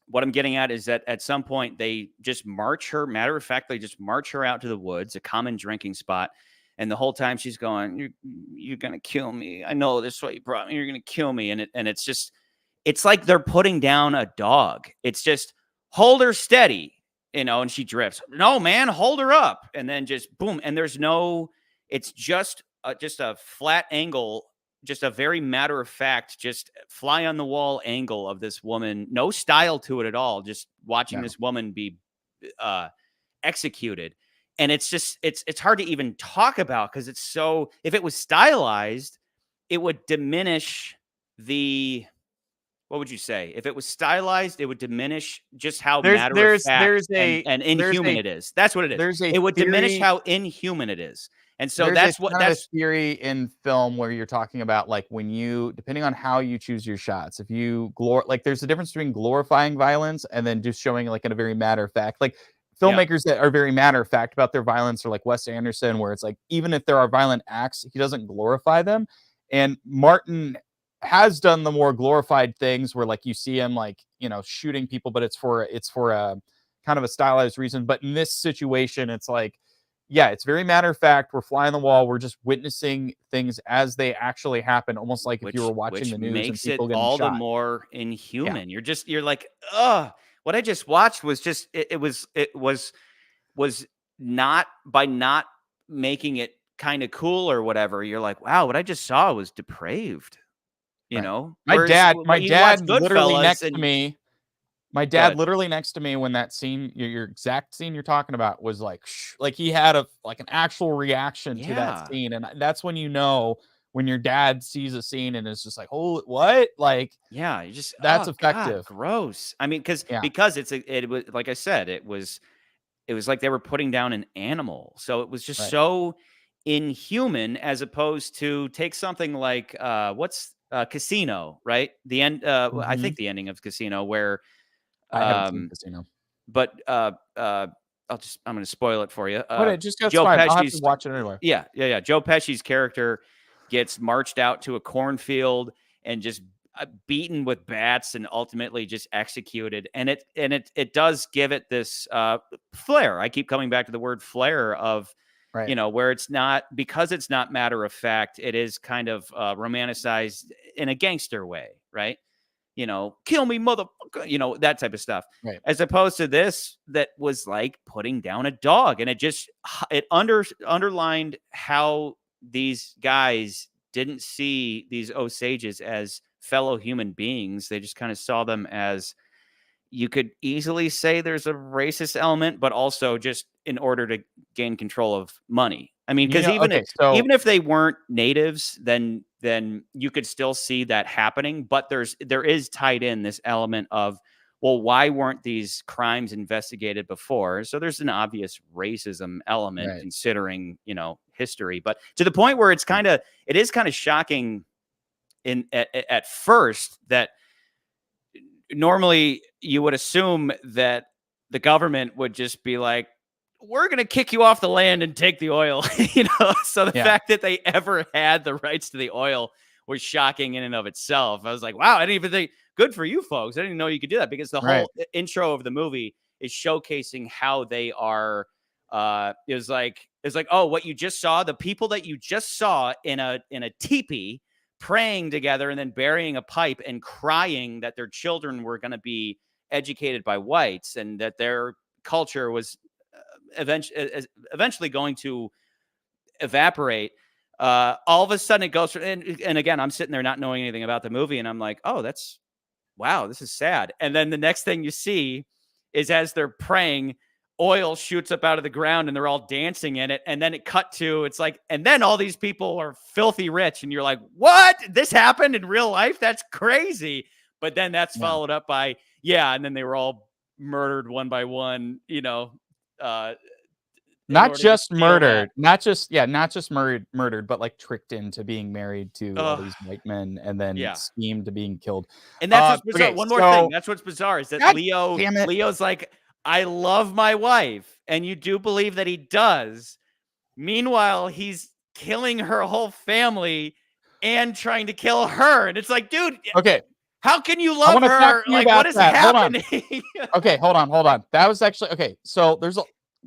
What I'm getting at is that at some point they just march her. Matter of fact, they just march her out to the woods, a common drinking spot. And the whole time she's going, you're going to kill me. I know this is what you brought me. You're going to kill me. And it's like they're putting down a dog. It's just hold her steady, and she drifts. No, man, hold her up. And then just boom. And it's just a flat angle, just a very matter of fact, just fly on the wall angle of this woman. No style to it at all. Just watching this woman be executed. And it's just, it's hard to even talk about because it's so, if it was stylized, it would diminish what would you say? If it was stylized, it would diminish just how matter of fact and inhuman it is. That's what it is. It would diminish how inhuman it is. And so that's a theory in film where you're talking about like when you, depending on how you choose your shots, if you there's a difference between glorifying violence and then just showing like in a very matter of fact, like filmmakers that are very matter of fact about their violence, or like Wes Anderson, where it's like, even if there are violent acts, he doesn't glorify them. And Martin has done the more glorified things where like you see him like, shooting people, but it's for a kind of a stylized reason. But in this situation, it's like, it's very matter of fact. We're flying the wall. We're just witnessing things as they actually happen, almost like if you were watching the news. Makes and people it all shot. The more inhuman. Yeah. You're like, ugh. What I just watched was just it was not, by not making it kind of cool or whatever. You're like, wow, what I just saw was depraved. My dad literally next to me. My dad literally next to me when that scene, your exact scene you're talking about, was like, like he had an actual reaction to that scene, and that's when when your dad sees a scene and is just like, oh, what? Like, yeah, you just that's oh, God, effective. gross. I mean, because Yeah. it was like I said, it was like they were putting down an animal, so it was just Right. so inhuman. As opposed to take something like Casino, right? The end. I think the ending of Casino, where I haven't seen Casino. but I'm going to spoil it for you. But just that's Joe fine. I'll have to Pesci's watch it anyway. yeah. Joe Pesci's character gets marched out to a cornfield and just beaten with bats and ultimately just executed. And it does give it this flair. I keep coming back to the word flair of, right. you know, where it's not, because it's not matter of fact, it is kind of romanticized in a gangster way, right? You know, kill me, motherfucker, you know, that type of stuff. Right. As opposed to this, that was like putting down a dog. And it underlined how these guys didn't see these Osages as fellow human beings. They just kind of saw them as, you could easily say there's a racist element, but also just in order to gain control of money. I mean, because even if they weren't natives, then you could still see that happening. But there is tied in this element of, well, why weren't these crimes investigated before? So there's an obvious racism element, considering, you know, history. But to the point where it is kind of shocking at first that normally you would assume that the government would just be like, we're going to kick you off the land and take the oil, you know? So the fact that they ever had the rights to the oil was shocking in and of itself. I was like, wow, I didn't even think, good for you folks. I didn't know you could do that, because the whole intro of the movie is showcasing how they are, it's like, oh, what you just saw, the people that you just saw in a teepee praying together and then burying a pipe and crying that their children were going to be educated by whites and that their culture was eventually going to evaporate. All of a sudden it goes from, and again, I'm sitting there not knowing anything about the movie, and I'm like, oh, wow, this is sad. And then the next thing you see is, as they're praying, oil shoots up out of the ground and they're all dancing in it. And then it's like, and then all these people are filthy rich. And you're like, what? This happened in real life? That's crazy. But then that's followed up by, and then they were all murdered one by one, you know, not just murdered, not just murdered, but like tricked into being married to all these white men and then schemed to being killed. And that's what's bizarre. One more thing. That's what's bizarre is that Leo's like, I love my wife. And you do believe that he does. Meanwhile, he's killing her whole family and trying to kill her. And it's like, dude, how can you love her? Like, what is happening? Okay, hold on. That was actually, so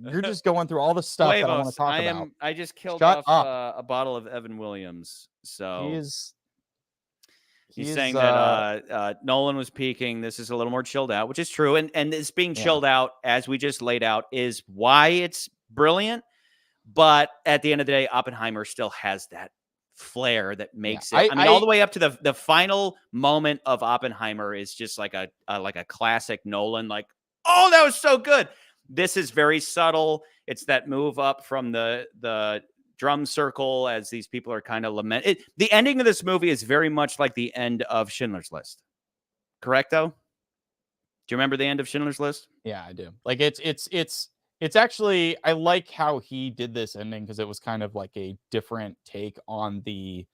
you're just going through all the stuff that I want to talk about. I just killed off a bottle of Evan Williams. So he's saying that Nolan was peaking. This is a little more chilled out, which is true. And this being chilled out, as we just laid out, is why it's brilliant. But at the end of the day, Oppenheimer still has that flair that makes it. I mean, all the way up to the final moment of Oppenheimer is just like a classic Nolan. Like, oh, that was so good. This is very subtle. It's that move up from the drum circle as these people are kind of lament. The ending of this movie is very much like the end of Schindler's List. Correct, though? Do you remember the end of Schindler's List? Yeah, I do. Like it's actually, I like how he did this ending, because it was kind of like a different take on the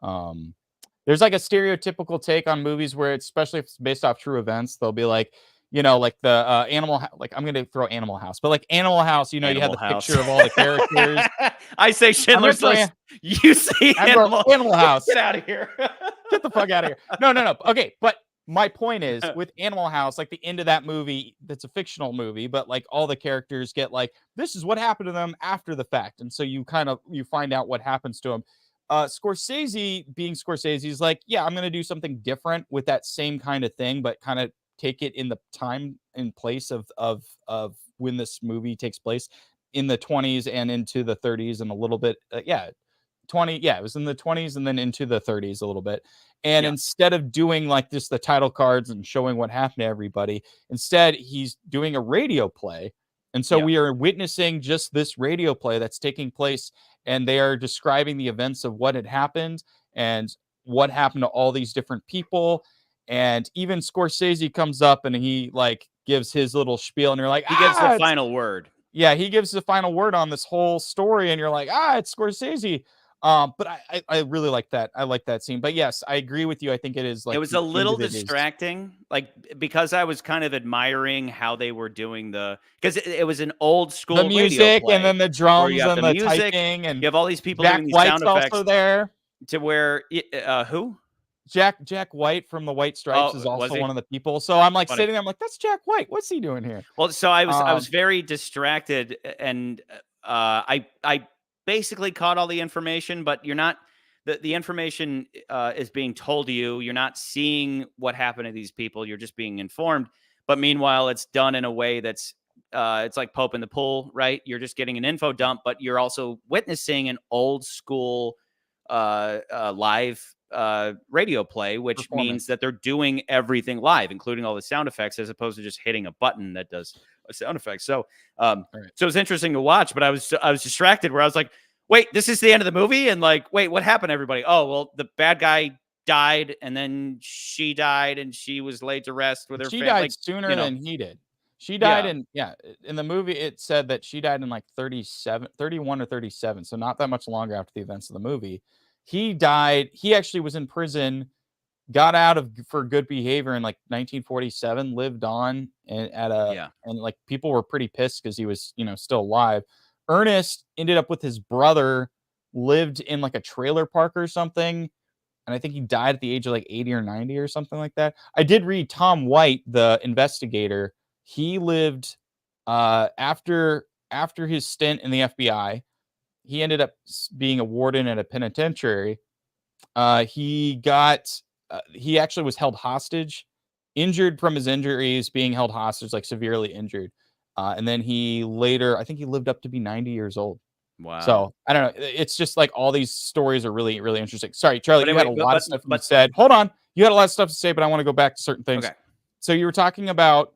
there's like a stereotypical take on movies where it's, especially if it's based off true events, they'll be like, you know, like the like I'm going to throw Animal House, but like Animal House, you know, you have the picture of all the characters. I say Schindler's List. You say Animal House. Get out of here. Get the fuck out of here. No. Okay. But my point is, with Animal House, like the end of that movie, that's a fictional movie, but like all the characters get like, this is what happened to them after the fact. And so you find out what happens to them. Scorsese, being Scorsese, is like, yeah, I'm going to do something different with that same kind of thing, but kind of take it in the time and place of when this movie takes place in the 20s and into the 30s and a little bit. It was in the 20s and then into the 30s a little bit. And instead of doing like just the title cards and showing what happened to everybody, instead he's doing a radio play And so Yeah. we are witnessing just this radio play that's taking place, and they are describing the events of what had happened and what happened to all these different people. And even Scorsese comes up and he like gives his little spiel, and you're like, He gives the ah, final word. yeah, he gives the final word on this whole story, and you're like, it's Scorsese. But I really like that. I like that scene. But yes, I agree with you. I think it is It like was the a end little of it is distracting, like because I was kind of admiring how they were doing because it was an old the school radio music and play then the where you drums have and the the music, typing, and you have all these people Jack doing these White's sound effects also there. to where who? Jack White from the White Stripes is Oh, was also he? one of the people. So I'm like Funny. sitting there, I'm like, that's Jack White. What's he doing here? Well, so I was Um, very distracted, and I basically caught all the information, but you're not the information is being told to you. You're not seeing what happened to these people. You're just being informed. But meanwhile, it's done in a way that's it's like Pope in the pool, right? You're just getting an info dump, but you're also witnessing an old school live radio play, which means performance. that they're doing everything live, including all the sound effects, as opposed to just hitting a button that does a sound effect. So, Right. so it's interesting to watch, but I was distracted where I was like, wait, this is the end of the movie, and like, wait, what happened, everybody? Oh, well, the bad guy died, and then she died, and she was laid to rest with her She family. died Like, sooner you know, than he did. She died yeah, in the movie it said that she died in like 37, 31 or 37, so not that much longer after the events of the movie. He actually was in prison, got out of for good behavior in like 1947, lived on and yeah. and like people were pretty pissed because he was, still alive. Ernest ended up with his brother, lived in like a trailer park or something, and I think he died at the age of like 80 or 90 or something like that. I did read Tom White, the investigator. He lived after his stint in the FBI. He ended up being a warden at a penitentiary. He actually was held hostage, injured from his injuries, being held hostage, like severely injured. And then I think he lived up to be 90 years old. Wow. So I don't know. It's just like all these stories are really, really interesting. Sorry, Charlie, But you had anyway, a lot of stuff you but said. Hold on. You had a lot of stuff to say, but I want to go back to certain things. okay. So you were talking about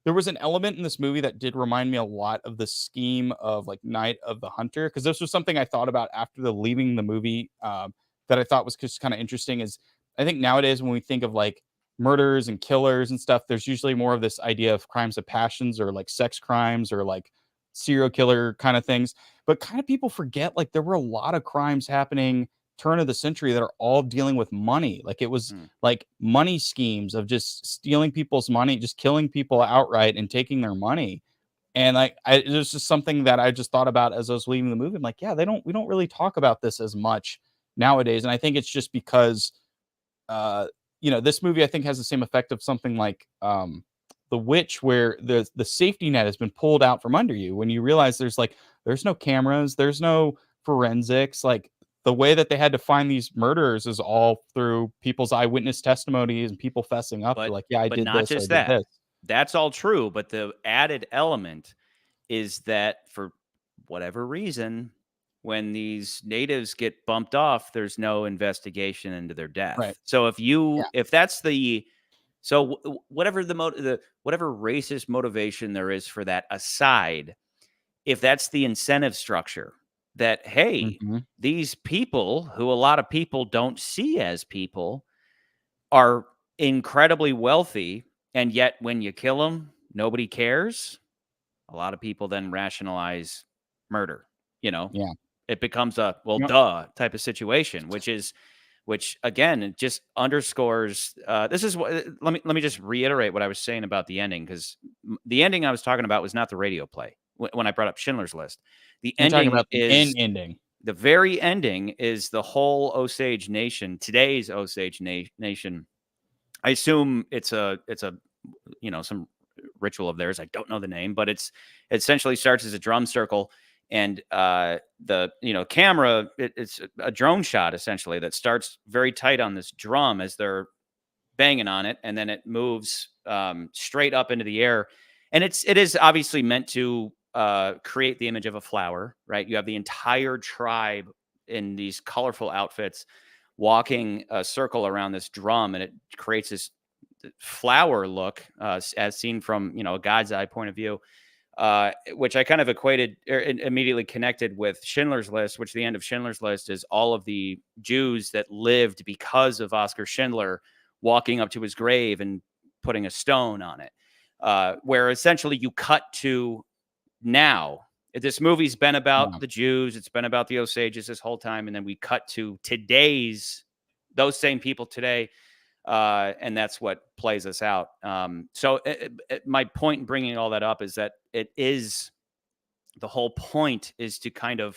there was an element in this movie that did remind me a lot of the scheme of like Night of the Hunter, because this was something I thought about after leaving the movie, that I thought was just kind of interesting. Is I think nowadays when we think of like murders and killers and stuff, there's usually more of this idea of crimes of passions or like sex crimes or like serial killer kind of things. But kind of people forget like there were a lot of crimes happening turn of the century that are all dealing with money. Like it was Hmm. like money schemes of just stealing people's money, just killing people outright and taking their money. And like it was just something that I just thought about as I was leaving the movie. I'm like, yeah, we don't really talk about this as much nowadays. And I think it's just because uh this movie I think has the same effect of something like The Witch, where the safety net has been pulled out from under you when you realize there's no cameras, there's no forensics. Like the way that they had to find these murderers is all through people's eyewitness testimonies and people fessing up to But like, yeah, I but did not this, I just did that. this. That's all true, but the added element is that for whatever reason, when these natives get bumped off, there's no investigation into their Right. death. So Yeah. if that's the whatever the whatever racist motivation there is for that aside, if that's the incentive structure that hey, Mhm. these people who a lot of people don't see as people are incredibly wealthy, and yet when you kill them, nobody cares. A lot of people then rationalize murder. You know, Yeah. it becomes a well, Yep. duh type of situation, which again it just underscores. This is what let me just reiterate what I was saying about the ending, because the ending I was talking about was not the radio play when I brought up Schindler's List. The You're talking ending about the is end ending. the very ending is the whole Osage Nation, today's Osage Nation. I assume it's a some ritual of theirs. I don't know the name, but it essentially starts as a drum circle, and the camera it's a drone shot essentially that starts very tight on this drum as they're banging on it, and then it moves straight up into the air, and it is obviously meant to create the image of a flower, right? You have the entire tribe in these colorful outfits walking a circle around this drum, and it creates this flower look as seen from a God's eye point of view. which I kind of equated or immediately connected with Schindler's List, which the end of Schindler's List is all of the Jews that lived because of Oskar Schindler walking up to his grave and putting a stone on it, where essentially you cut to now. This movie's been about the Jews. It's been about the Osages this whole time. And then we cut to those same people today. And that's what plays us out. So my point in bringing all that up is that the whole point is to kind of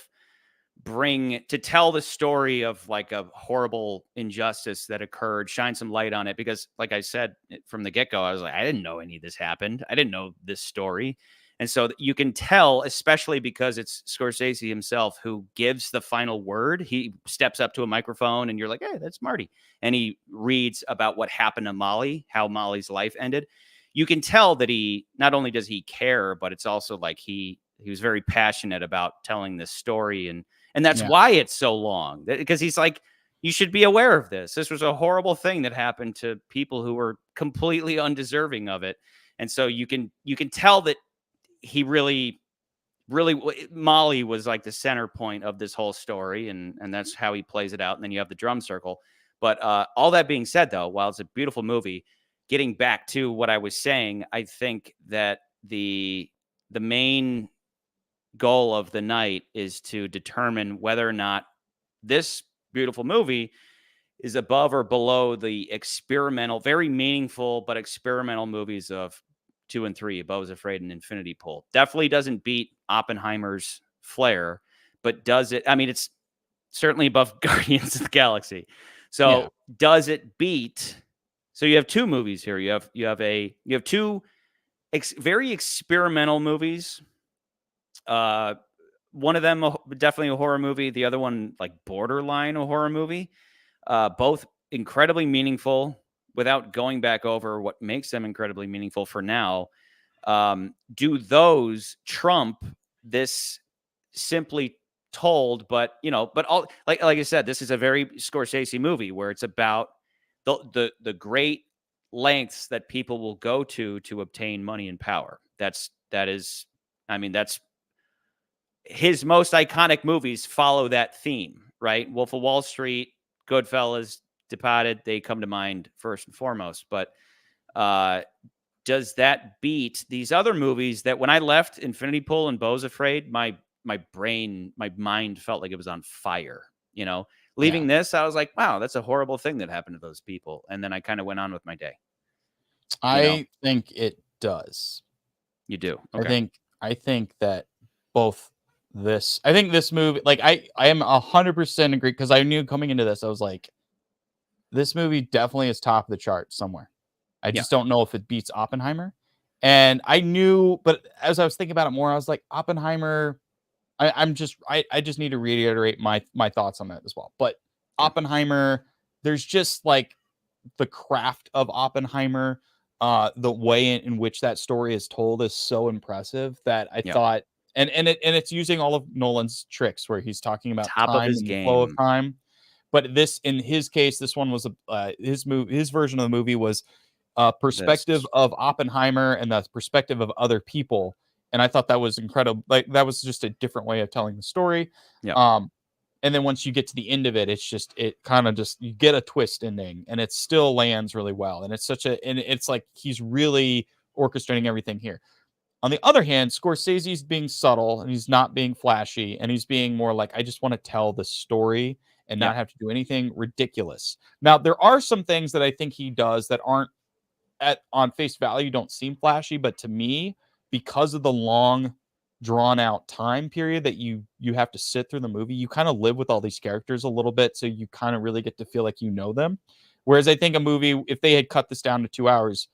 to tell the story of like a horrible injustice that occurred, shine some light on it. Because like I said, from the get-go, I was like, I didn't know any of this happened. I didn't know this story. And so you can tell, especially because it's Scorsese himself who gives the final word. He steps up to a microphone and you're like, hey, that's Marty. And he reads about what happened to Molly, how Molly's life ended. You can tell that not only does he care, but it's also like he was very passionate about telling this story. And that's why it's so long, because he's like, you should be aware of this. This was a horrible thing that happened to people who were completely undeserving of it. And so you can tell that he really, Molly was like the center point of this whole story. And that's how he plays it out. And then you have the drum circle. But all that being said, though, while it's a beautiful movie, getting back to what I was saying, I think that the main goal of the night is to determine whether or not this beautiful movie is above or below the experimental, very meaningful, but experimental movies of 2 and 3, Beau Is Afraid and Infinity Pool. Definitely doesn't beat Oppenheimer's flair, but does it? I mean, it's certainly above Guardians of the Galaxy. So does it beat? So you have two movies here. You have two very experimental movies. One of them definitely a horror movie. The other one like borderline a horror movie. Both incredibly meaningful. Without going back over what makes them incredibly meaningful for now, do those trump this simply told? But all like I said, this is a very Scorsese movie where it's about the great lengths that people will go to obtain money and power. That's his most iconic movies follow that theme, right? Wolf of Wall Street, Goodfellas, Departed, they come to mind first and foremost. But does that beat these other movies that when I left Infinity Pool and Beau Is Afraid, my mind felt like it was on fire, Leaving this, I was like, wow, that's a horrible thing that happened to those people. And then I kind of went on with my day. I think it does. You do. Okay. I think that I think this movie, like I am 100% agree, because I knew coming into this, I was like, this movie definitely is top of the chart somewhere. I just don't know if it beats Oppenheimer. And I knew, but as I was thinking about it more, I was like, Oppenheimer, I just need to reiterate my thoughts on that as well. But Oppenheimer, there's just like the craft of Oppenheimer, the way in which that story is told is so impressive that I thought, and it's using all of Nolan's tricks where he's talking about top time of his and game. The flow of time. But this, in his case, this one was his version of the movie was perspective of Oppenheimer and the perspective of other people. And I thought that was incredible. Like, that was just a different way of telling the story. Yeah. And then once you get to the end of it, it kind of just, you get a twist ending and it still lands really well. And it's like, he's really orchestrating everything here. On the other hand, Scorsese's being subtle and he's not being flashy, and he's being more like, I just want to tell the story and not have to do anything ridiculous. Now, there are some things that I think he does that aren't on face value, don't seem flashy, but to me, because of the long drawn out time period that you have to sit through the movie, you kind of live with all these characters a little bit, so you kind of really get to feel like you know them. Whereas I think a movie, if they had cut this down to 2 hours,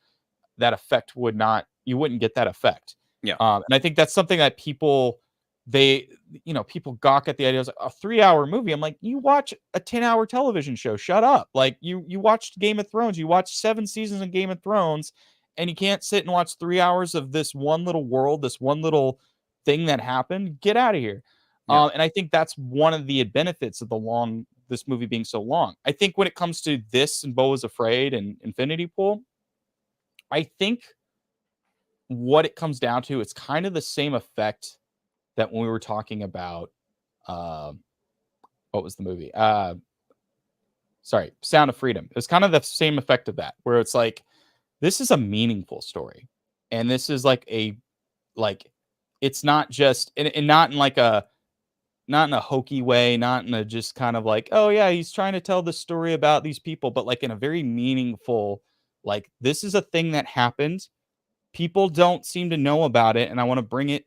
that effect you wouldn't get that effect. And I think that's something that people gawk at the idea of like, a 3-hour movie. I'm like, you watch a 10-hour television show, shut up. Like, you watched Game of Thrones, you watched 7 seasons of Game of Thrones, and you can't sit and watch 3 hours of this one little world, this one little thing that happened. Get out of here. And I think that's one of the benefits of this movie being so long. I think when it comes to this and Beau Is Afraid and Infinity Pool, I think what it comes down to, it's kind of the same effect that when we were talking about what was the movie? Sorry, Sound of Freedom. It was kind of the same effect of that, where it's like, this is a meaningful story. And this is like it's not just, and not in like not in a hokey way, not in a just kind of like, oh yeah, he's trying to tell the story about these people, but like in a very meaningful, like, this is a thing that happened. People don't seem to know about it, and I want to bring it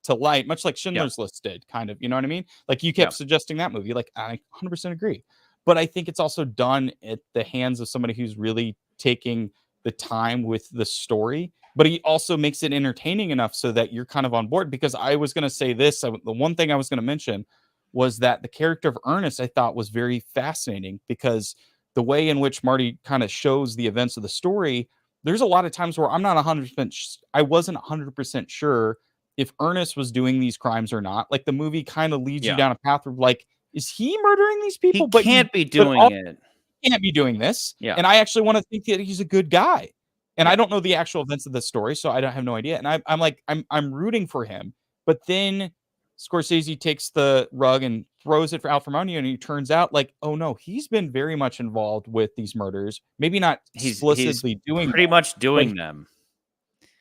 to light, much like Schindler's List did, kind of. You know what I mean? Like, you kept suggesting that movie. Like, I 100% agree. But I think it's also done at the hands of somebody who's really taking the time with the story, but he also makes it entertaining enough so that you're kind of on board. Because I was going to say this, the one thing I was going to mention was that the character of Ernest, I thought, was very fascinating, because the way in which Marty kind of shows the events of the story, there's a lot of times where I'm not 100%, I wasn't 100% sure if Ernest was doing these crimes or not. Like, the movie kind of leads you down a path of like, is he murdering these people? He can't be doing it. He can't be doing this. Yeah. And I actually want to think that he's a good guy. And I don't know the actual events of the story, so I don't have no idea. And I'm like, I'm rooting for him. But then Scorsese takes the rug and throws it out from under you, and he turns out like, oh no, he's been very much involved with these murders. Maybe not explicitly doing pretty them, much doing them.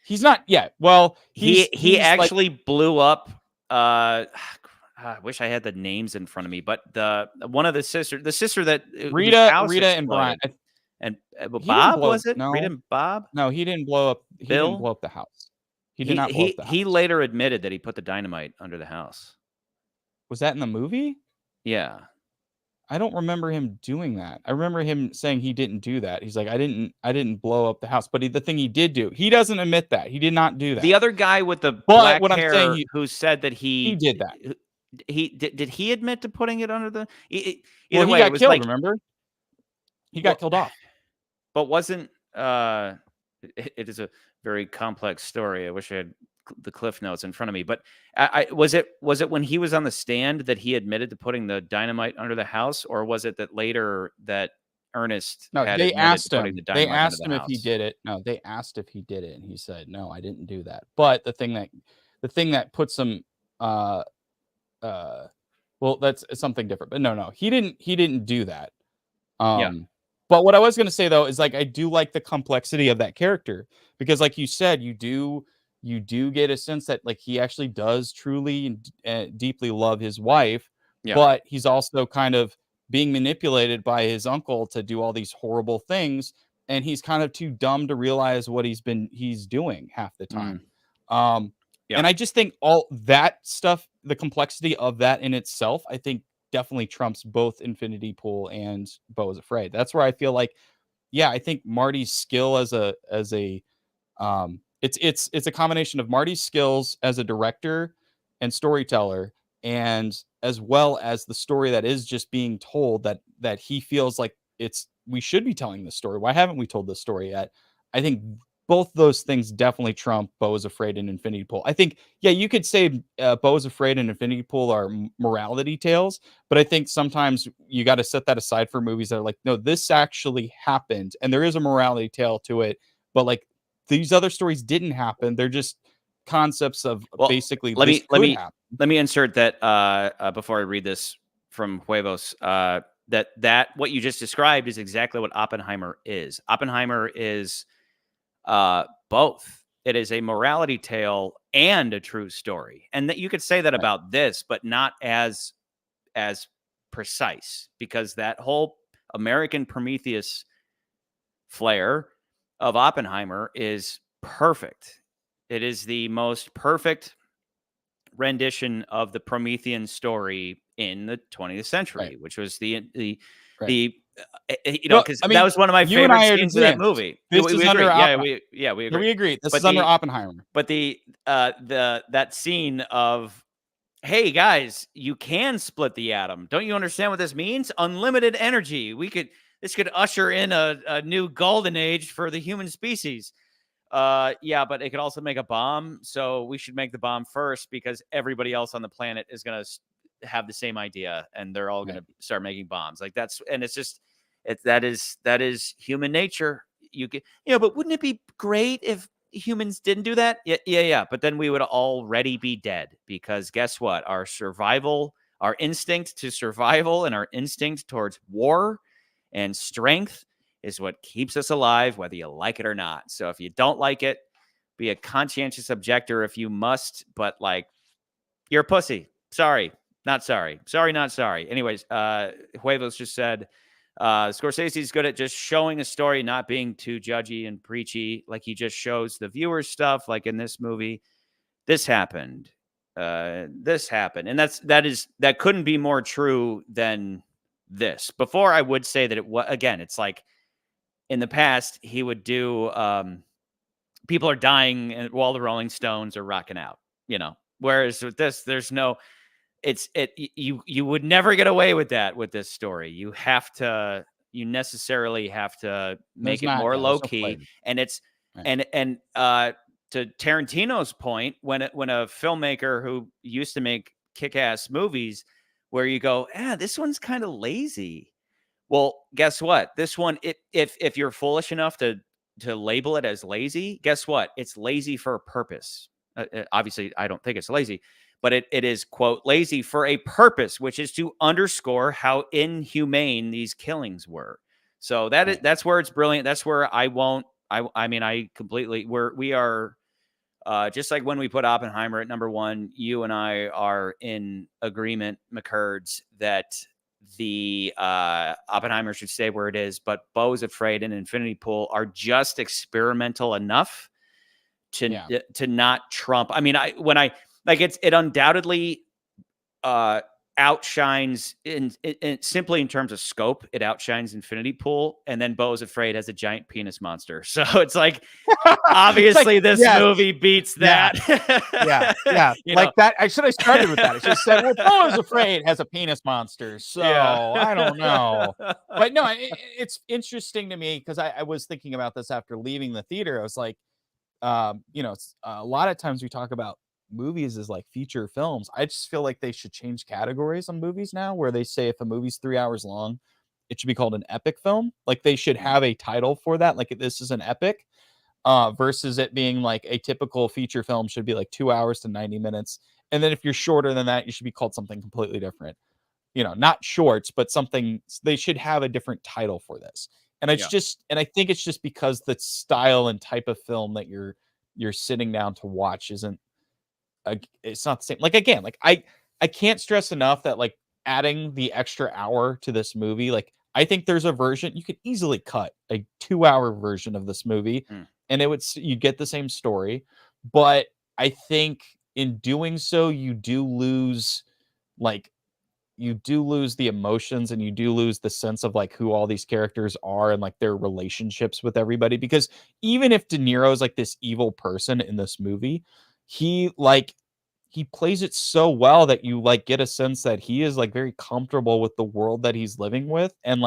He's not yet. Well, he actually blew up. I wish I had the names in front of me, but one of the sister that Rita and Brian, and Bob, was it? No. Rita and Bob? No, he didn't blow up. He didn't blow up the house. He did not blow up the house. He later admitted that he put the dynamite under the house. Was that in the movie? Yeah. I don't remember him doing that. I remember him saying he didn't do that. He's like, I didn't blow up the house. But the thing he did do, he doesn't admit that. He did not do that. The other guy with the black hair who said that he did that. Did he admit to putting it under the? Either way, he got killed. Remember, he got killed off. But wasn't it is a very complex story. I wish I had the cliff notes in front of me. But was it when he was on the stand that he admitted to putting the dynamite under the house, or was it that later that Ernest? No, had they asked him. The they asked him if he did it. No, they asked if he did it, and he said, "No, I didn't do that." But the thing that puts him, well, that's something different. But no, he didn't do that. But what I was going to say though is, like, I do like the complexity of that character, because, like you said, you do get a sense that, like, he actually does truly and deeply love his wife, but he's also kind of being manipulated by his uncle to do all these horrible things, and he's kind of too dumb to realize what he's doing half the time. And I just think all that stuff, the complexity of that in itself, I think definitely trumps both Infinity Pool and Beau Is Afraid. That's where I feel like, I think Marty's skill it's a combination of Marty's skills as a director and storyteller, and as well as the story that is just being told, that he feels like we should be telling this story. Why haven't we told this story yet? I think both those things definitely trump Beau Is Afraid and Infinity Pool. I think, you could say Beau Is Afraid and Infinity Pool are morality tales, but I think sometimes you got to set that aside for movies that are like, no, this actually happened, and there is a morality tale to it, but like, these other stories didn't happen. They're just concepts of basically. Let me insert that before I read this from Huevos. That what you just described is exactly what Oppenheimer is. Oppenheimer is both. It is a morality tale and a true story, and that you could say that about this, but not as precise, because that whole American Prometheus flair of Oppenheimer is perfect. It is the most perfect rendition of the Promethean story in the 20th century, which was because that was one of my favorite scenes of that movie. This is under we agree. We agree. This is under Oppenheimer. But that scene of, hey guys, you can split the atom. Don't you understand what this means? Unlimited energy. This could usher in a new golden age for the human species. But it could also make a bomb. So we should make the bomb first, because everybody else on the planet is going to have the same idea, and they're all going to start making bombs. Like that is human nature. But wouldn't it be great if humans didn't do that? Yeah. But then we would already be dead because guess what? Our survival, our instinct to survival and our instinct towards war and strength is what keeps us alive, whether you like it or not. So if you don't like it, be a conscientious objector if you must, but like, you're a pussy. Sorry, not sorry. Sorry, not sorry. Anyways, Huevos just said, Scorsese's good at just showing a story, not being too judgy and preachy. Like he just shows the viewers stuff. Like in this movie, this happened. This happened. And that couldn't be more true than this. Before I would say that it was, again, it's like in the past, he would do, people are dying while the Rolling Stones are rocking out, whereas with this, there's no, you would never get away with that with this story. You necessarily have to make it more low key. And it's, right. and to Tarantino's point, when a filmmaker who used to make kick-ass movies where you go, this one's kind of lazy. Well, guess what? This one, if you're foolish enough to label it as lazy, guess what? It's lazy for a purpose. Obviously, I don't think it's lazy, but it is, quote, lazy for a purpose, which is to underscore how inhumane these killings were. So that's where it's brilliant. That's where we are just like when we put Oppenheimer at number 1, you and I are in agreement, McCurds, that the Oppenheimer should stay where it is, but Beau Is Afraid and Infinity Pool are just experimental enough to not trump. I mean, it undoubtedly outshines in simply in terms of scope. It outshines Infinity Pool, and then Beau Is Afraid has a giant penis monster. So it's like obviously this movie beats that. Yeah. Like that. I should have started with that. I should have said, well, Beau Is Afraid has a penis monster. So I don't know, but no, it's interesting to me because I was thinking about this after leaving the theater. I was like, it's, a lot of times we talk about movies as like feature films. I just feel like they should change categories on movies now, where they say if a movie's 3 hours long, it should be called an epic film. Like they should have a title for that. Like this is an epic, versus it being like a typical feature film should be like 2 hours to 90 minutes. And then if you're shorter than that, you should be called something completely different. Not shorts, but something. They should have a different title for this. And it's and I think it's just because the style and type of film that you're sitting down to watch isn't. It's not the same. Like again, like I can't stress enough that like adding the extra hour to this movie, like I think there's a version you could easily cut a 2-hour version of this movie, and you get the same story. But I think in doing so, you do lose the emotions, and you do lose the sense of like who all these characters are and like their relationships with everybody. Because even if De Niro is like this evil person in this movie, he plays it so well that you like get a sense that he is like very comfortable with the world that he's living with. And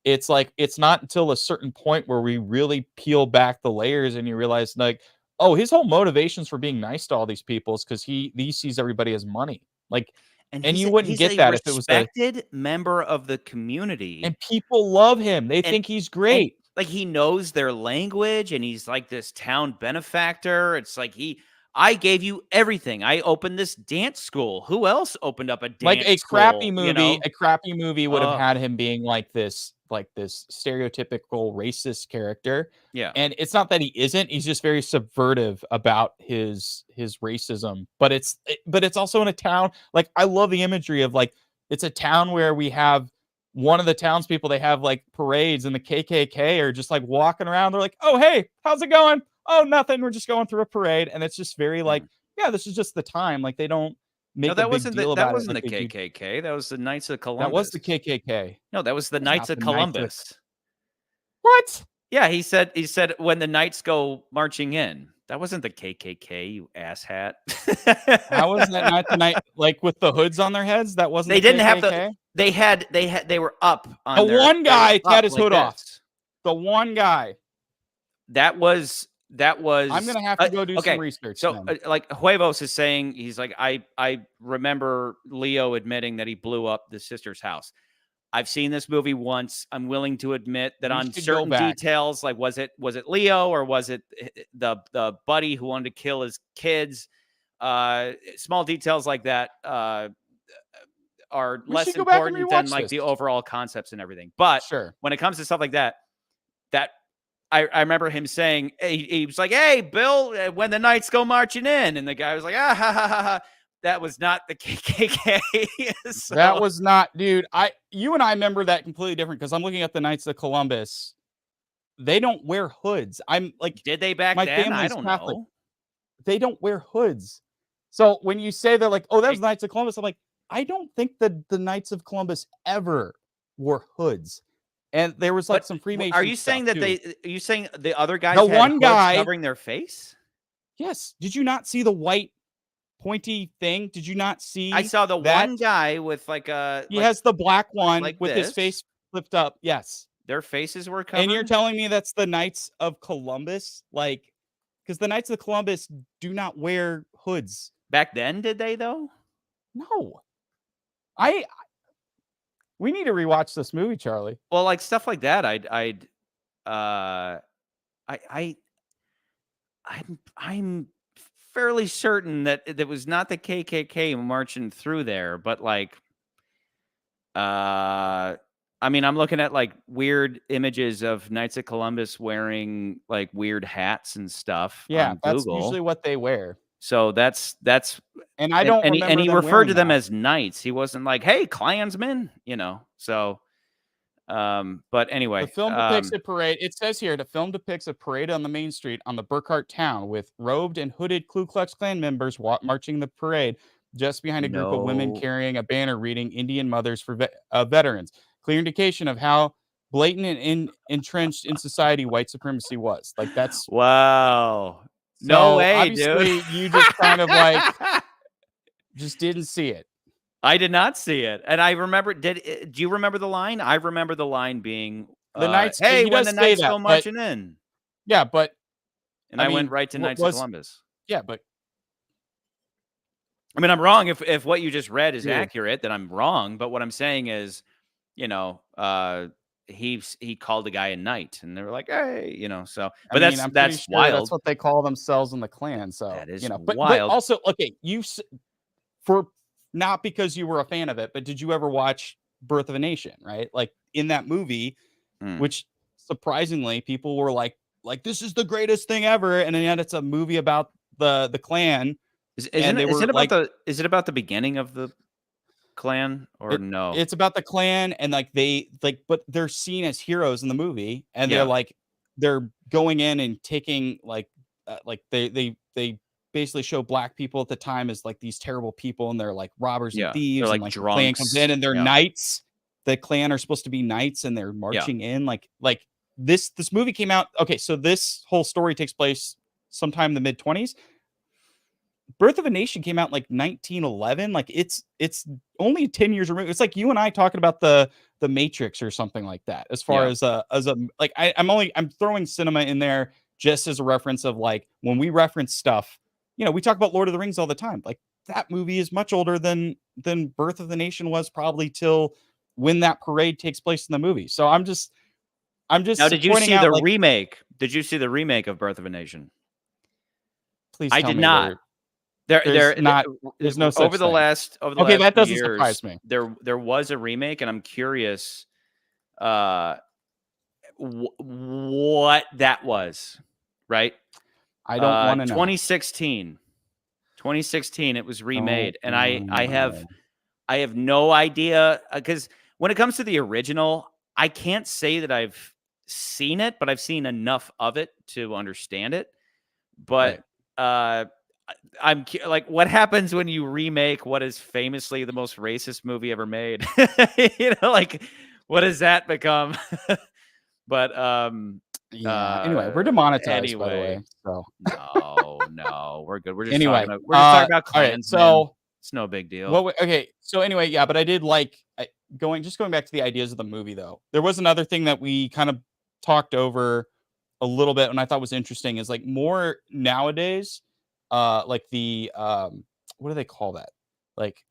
it's not until a certain point where we really peel back the layers and you realize like, oh, his whole motivations for being nice to all these people is because he sees everybody as money. Like, and you wouldn't get that if it was a respected member of the community, and people love him. They think he's great. Like he knows their language, and he's like this town benefactor. It's like I gave you everything. I opened this dance school. Who else opened up a dance like a school, crappy movie? A crappy movie would have had him being like this stereotypical racist character. Yeah. And it's not that he isn't. He's just very subversive about his racism. But it's also in a town. Like I love the imagery of like it's a town where we have one of the townspeople. They have like parades, and the KKK are just like walking around. They're like, "Oh, hey, how's it going? Oh, nothing. We're just going through a parade." And it's just very like, this is just the time. Like they don't make a big deal about it. That wasn't the KKK. That was the Knights of Columbus. That was the KKK. No, that was the Knights of Columbus. What? Yeah, he said when the Knights go marching in. That wasn't the KKK, you asshat. How was that not the night? Like with the hoods on their heads? That wasn't. They didn't KKK? have they were up on the one guy had his hood off. The one guy. That was. I'm gonna have to go do some research. So, like Huevos is saying, he's like, I remember Leo admitting that he blew up the sister's house. I've seen this movie once. I'm willing to admit that You on should go certain back. details, like was it Leo or was it the buddy who wanted to kill his kids? Small details like that are We less should go back and important than rewatch like this. the overall concepts and everything. But Sure. when it comes to stuff like that I remember him saying, he was like, "Hey, Bill, when the Knights go marching in," and the guy was like, "Ah, ha, ha, ha, ha." That was not the KKK. So- That was not, dude. You and I remember that completely different because I'm looking at the Knights of Columbus. They don't wear hoods. I'm like, did they back my then? I family's don't Catholic. know. They don't wear hoods. So when you say they're like, oh, that was Knights of Columbus, I'm like, I don't think that the Knights of Columbus ever wore hoods. And there was like some Freemason. Are you saying that too. are you saying the other guys The had one hoods guy covering their face? Yes. Did you not see the white pointy thing? Did you not see? I saw the that? one guy with like a. He has the black one like with his this. face flipped up. Yes. Their faces were covered. And you're telling me that's the Knights of Columbus? Like, because the Knights of Columbus do not wear hoods. Back then, did they though? No. We need to rewatch this movie, Charlie. Well, like stuff like that, I'm fairly certain that it was not the KKK marching through there, but like, I mean, I'm looking at like weird images of Knights of Columbus wearing like weird hats and stuff. Yeah, on that's Google. usually what they wear. So that's and I don't remember. And he them referred to them that. as knights. He wasn't like, "Hey, Klansmen," you know. So, but anyway, the film depicts a parade. It says here the film depicts a parade on the main street on the Burkhart town with robed and hooded Ku Klux Klan members marching the parade just behind a group of women carrying a banner reading "Indian Mothers for Veterans." Clear indication of how blatant and entrenched in society white supremacy was. Like that's wow. So no way, obviously, dude. You just kind of like just didn't see it. I did not see it, and I remember. Do you remember the line? I remember the line being the Knights. Hey, when the Knights go marching in. Yeah, but and I went right to Knights of Columbus. Yeah, but I mean, I'm wrong if what you just read is accurate. Then I'm wrong. But what I'm saying is, you know, he called the guy a knight, and they were like, "Hey," you know. So, but that's sure wild. That's what they call themselves in the Klan. So that is wild. But also, okay, for not because you were a fan of it, but did you ever watch Birth of a Nation? Right, like in that movie, which surprisingly people were like this is the greatest thing ever, and yet it's a movie about the Klan. Is it about the beginning of the Klan or no? It's about the Klan and but they're seen as heroes in the movie, and they're going in and taking they basically show black people at the time as like these terrible people, and they're like robbers and thieves, they're like and drunks. The Klan comes in and they're knights. The Klan are supposed to be knights, and they're marching in like this movie came out. Okay, so this whole story takes place sometime in the mid-20s. Birth of a Nation came out in like 1911. Like it's only 10 years removed. It's like you and I talking about the Matrix or something like that. As far as like I'm throwing cinema in there just as a reference of like when we reference stuff, you know, we talk about Lord of the Rings all the time. Like that movie is much older than Birth of the Nation was, probably till when that parade takes place in the movie. So I'm just now, did you see the remake? Did you see the remake of Birth of a Nation? Please, I did not. There's no such over the thing. last that doesn't surprise me. There was a remake, and I'm curious what that was. Right? I don't want to know. 2016 it was remade, and I have no idea, because when it comes to the original, I can't say that I've seen it, but I've seen enough of it to understand it. But I'm like, what happens when you remake what is famously the most racist movie ever made? You know, like, what does that become? But anyway, we're demonetized, by the way. So no, we're good. We're just talking about Klansmen. All right, so it's no big deal. So anyway, but I did like going back to the ideas of the movie, though. There was another thing that we kind of talked over a little bit, and I thought was interesting is like more nowadays, like the what do they call that? Like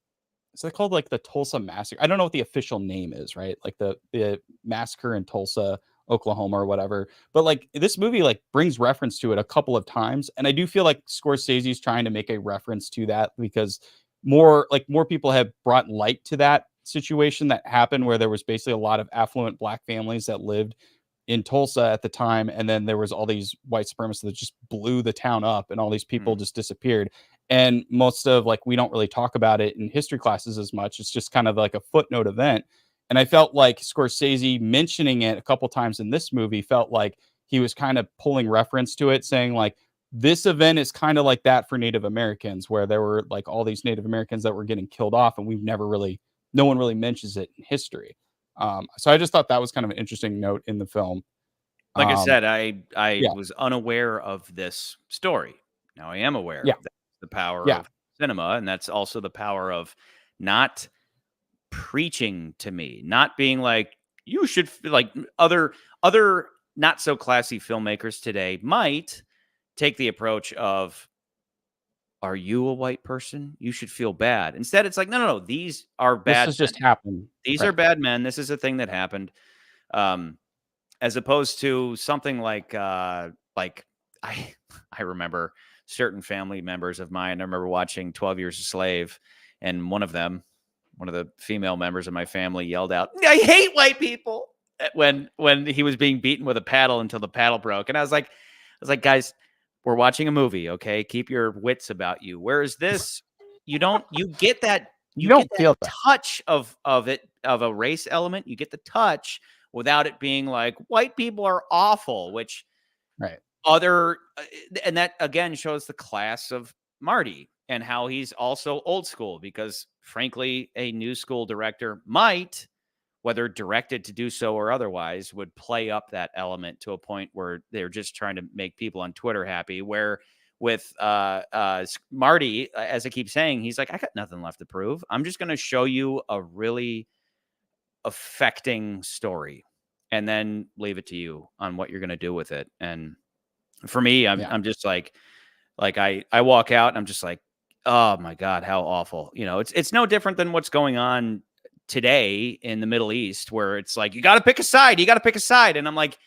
is it called like the Tulsa Massacre? I don't know what the official name is, right? Like the massacre in Tulsa, Oklahoma or whatever. But like this movie like brings reference to it a couple of times. And I do feel like Scorsese's trying to make a reference to that because more people have brought light to that situation that happened where there was basically a lot of affluent black families that lived in Tulsa at the time, and then there was all these white supremacists that just blew the town up and all these people just disappeared. And most of like we don't really talk about it in history classes as much. It's just kind of like a footnote event. And I felt like Scorsese mentioning it a couple times in this movie felt like he was kind of pulling reference to it, saying like this event is kind of like that for Native Americans, where there were like all these Native Americans that were getting killed off, and no one really mentions it in history. So I just thought that was kind of an interesting note in the film. Like I said, I yeah. was unaware of this story. Now I am aware. Yeah. That's the power Yeah. of cinema, and that's also the power of not preaching to me, not being like you should like other not so classy filmmakers today might take the approach of, are you a white person? You should feel bad. Instead, it's like, no. These are bad. This has just happened. These Right. are bad men. This is a thing that happened. As opposed to something like I remember certain family members of mine. I remember watching 12 Years a Slave, and one of the female members of my family yelled out, "I hate white people," when he was being beaten with a paddle until the paddle broke. And I was like, guys, we're watching a movie, okay? Keep your wits about you. Whereas this, you get that You don't feel that. touch of a race element. You get the touch without it being like white people are awful, which Right. and that again shows the class of Marty and how he's also old school, because frankly, a new school director might, whether directed to do so or otherwise, would play up that element to a point where they're just trying to make people on Twitter happy. Where with Marty, as I keep saying, he's like, I got nothing left to prove. I'm just going to show you a really affecting story and then leave it to you on what you're going to do with it. And for me, I'm just like I walk out and I'm just like, oh my God, how awful. It's no different than what's going on today in the Middle East, where it's like, you got to pick a side. And I'm like,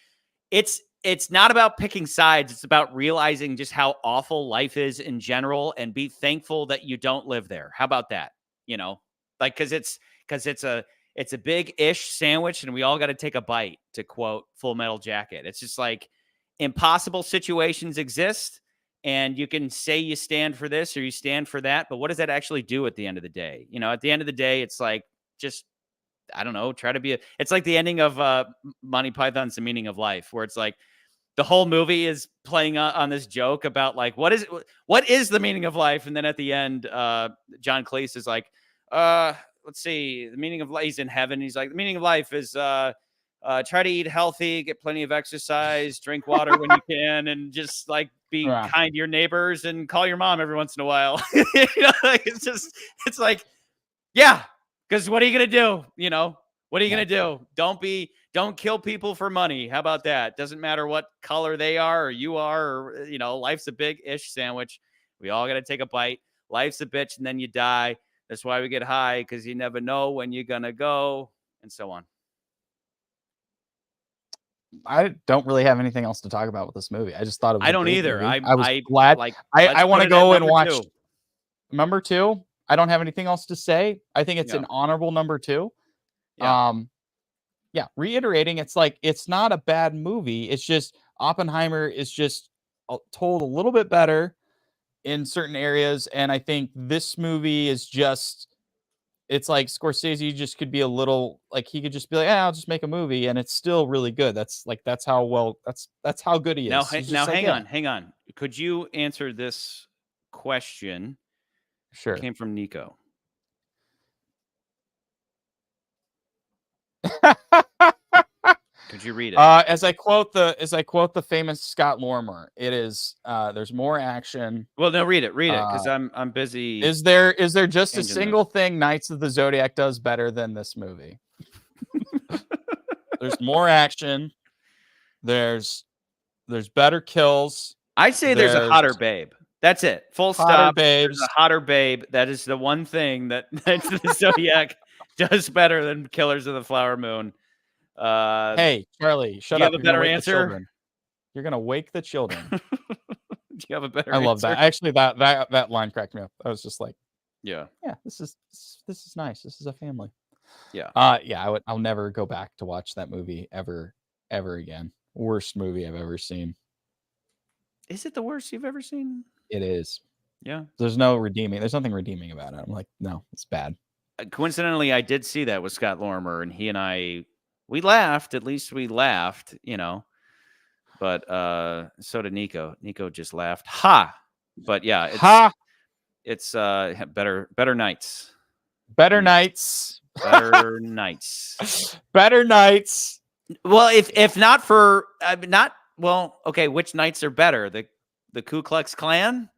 it's not about picking sides. It's about realizing just how awful life is in general and be thankful that you don't live there. How about that? Cause it's a big-ish sandwich and we all got to take a bite, to quote Full Metal Jacket. It's just like impossible situations exist, and you can say you stand for this or you stand for that, but what does that actually do at the end of the day? At the end of the day, it's like, just, I don't know, it's like the ending of Monty Python's The Meaning of Life, where it's like the whole movie is playing on this joke about like, what is the meaning of life? And then at the end, John Cleese is like, let's see, the meaning of life, he's in heaven. He's like, the meaning of life is try to eat healthy, get plenty of exercise, drink water when you can, and just like be kind to your neighbors and call your mom every once in a while. It's like, yeah, because what are you going to do? What are you going to do? Don't kill people for money. How about that? Doesn't matter what color they are or you are, or, life's a big-ish sandwich. We all got to take a bite. Life's a bitch and then you die. That's why we get high, because you never know when you're going to go, and so on. I don't really have anything else to talk about with this movie. I just thought it was I don't either. I was glad. I want to go and watch number 2. I don't have anything else to say. I think it's an honorable number 2. Reiterating, it's like, it's not a bad movie. It's just Oppenheimer is just told a little bit better in certain areas. And I think this movie is just, it's like Scorsese just could be a little like, he could just be like, I'll just make a movie and it's still really good. That's how good he is. Now hang on. Could you answer this question? Sure. It came from Nico. Could you read it? As I quote the famous Scott Lorimer, it is there's more action. Well, no, read it because I'm busy. Is there just a single thing Knights of the Zodiac does better than this movie? There's more action. There's better kills. I'd say there's a hotter babe. That's it. Full Hotter stop. babes. There's a hotter babe. That is the one thing that the Zodiac does better than Killers of the Flower Moon. Hey, Charlie, shut do you up. have a You're gonna better wake the answer? children. You're gonna wake the children. Do you have a better I love answer? that. Actually, that line cracked me up. I was just like, Yeah. this is nice. This is a family. Yeah. I'll never go back to watch that movie ever again. Worst movie I've ever seen. Is it the worst you've ever seen? It is. Yeah. There's nothing redeeming about it. I'm like, no, it's bad. Coincidentally, I did see that with Scott Lorimer, and he and I, we laughed. At least we laughed, But so did Nico. Nico just laughed. Ha! But yeah, it's better nights. Better nights. Better nights. Better nights. Well, if not for okay, which nights are better? The Ku Klux Klan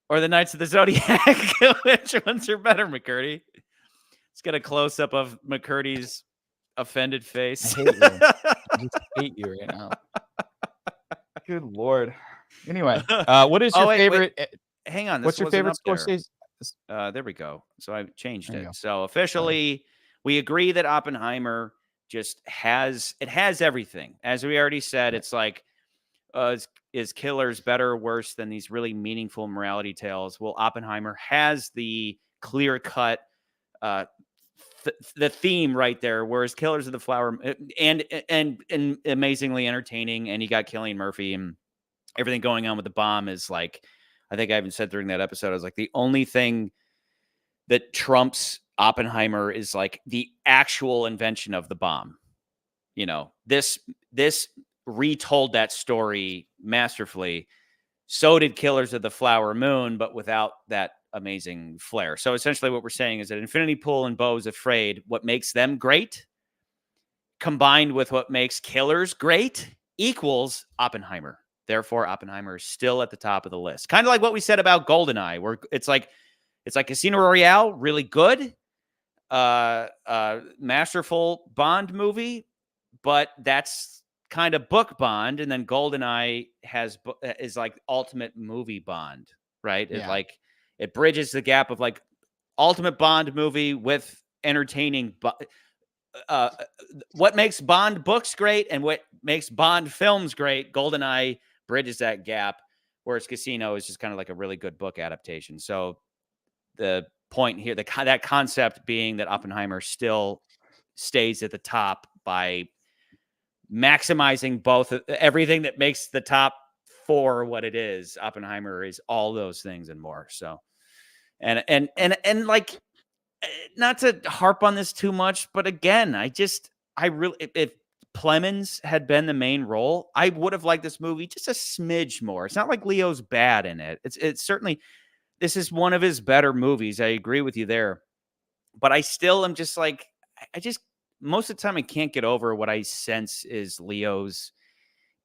or the Knights of the Zodiac? Which ones are better, McCurdy? Let's get a close up of McCurdy's offended face. I hate you. I just hate you right now. Good Lord. Anyway, what is your favorite? Wait. Hang on. What's your favorite Scorsese? There we go. So I've changed it. Go. So officially, we agree that Oppenheimer just has everything. As we already said, it's like, is Killers better or worse than these really meaningful morality tales? Well, Oppenheimer has the clear cut, the theme right there. Whereas Killers of the Flower and amazingly entertaining, and you got Cillian Murphy and everything going on with the bomb is like, I think I even said during that episode, I was like, the only thing that trumps Oppenheimer is like the actual invention of the bomb. This retold that story masterfully. So did Killers of the Flower Moon, but without that amazing flair. So essentially what we're saying is that Infinity Pool and Beau Is Afraid, what makes them great, combined with what makes Killers great, equals Oppenheimer. Therefore, Oppenheimer is still at the top of the list. Kind of like what we said about GoldenEye, where it's like Casino Royale, really good, masterful Bond movie, but that's kind of book Bond, and then GoldenEye is like ultimate movie Bond, right? Yeah. It bridges the gap of like ultimate Bond movie with entertaining. What makes Bond books great and what makes Bond films great, GoldenEye bridges that gap, whereas Casino is just kind of like a really good book adaptation. So the point here, that concept being that Oppenheimer still stays at the top by maximizing both everything that makes the top four what it is. Oppenheimer is all those things and more. So, and like, not to harp on this too much, but again, if Plemons had been the main role, I would have liked this movie just a smidge more. It's not like Leo's bad in it. It's certainly, this is one of his better movies. I agree with you there, but I still am just like, most of the time I can't get over what I sense is Leo's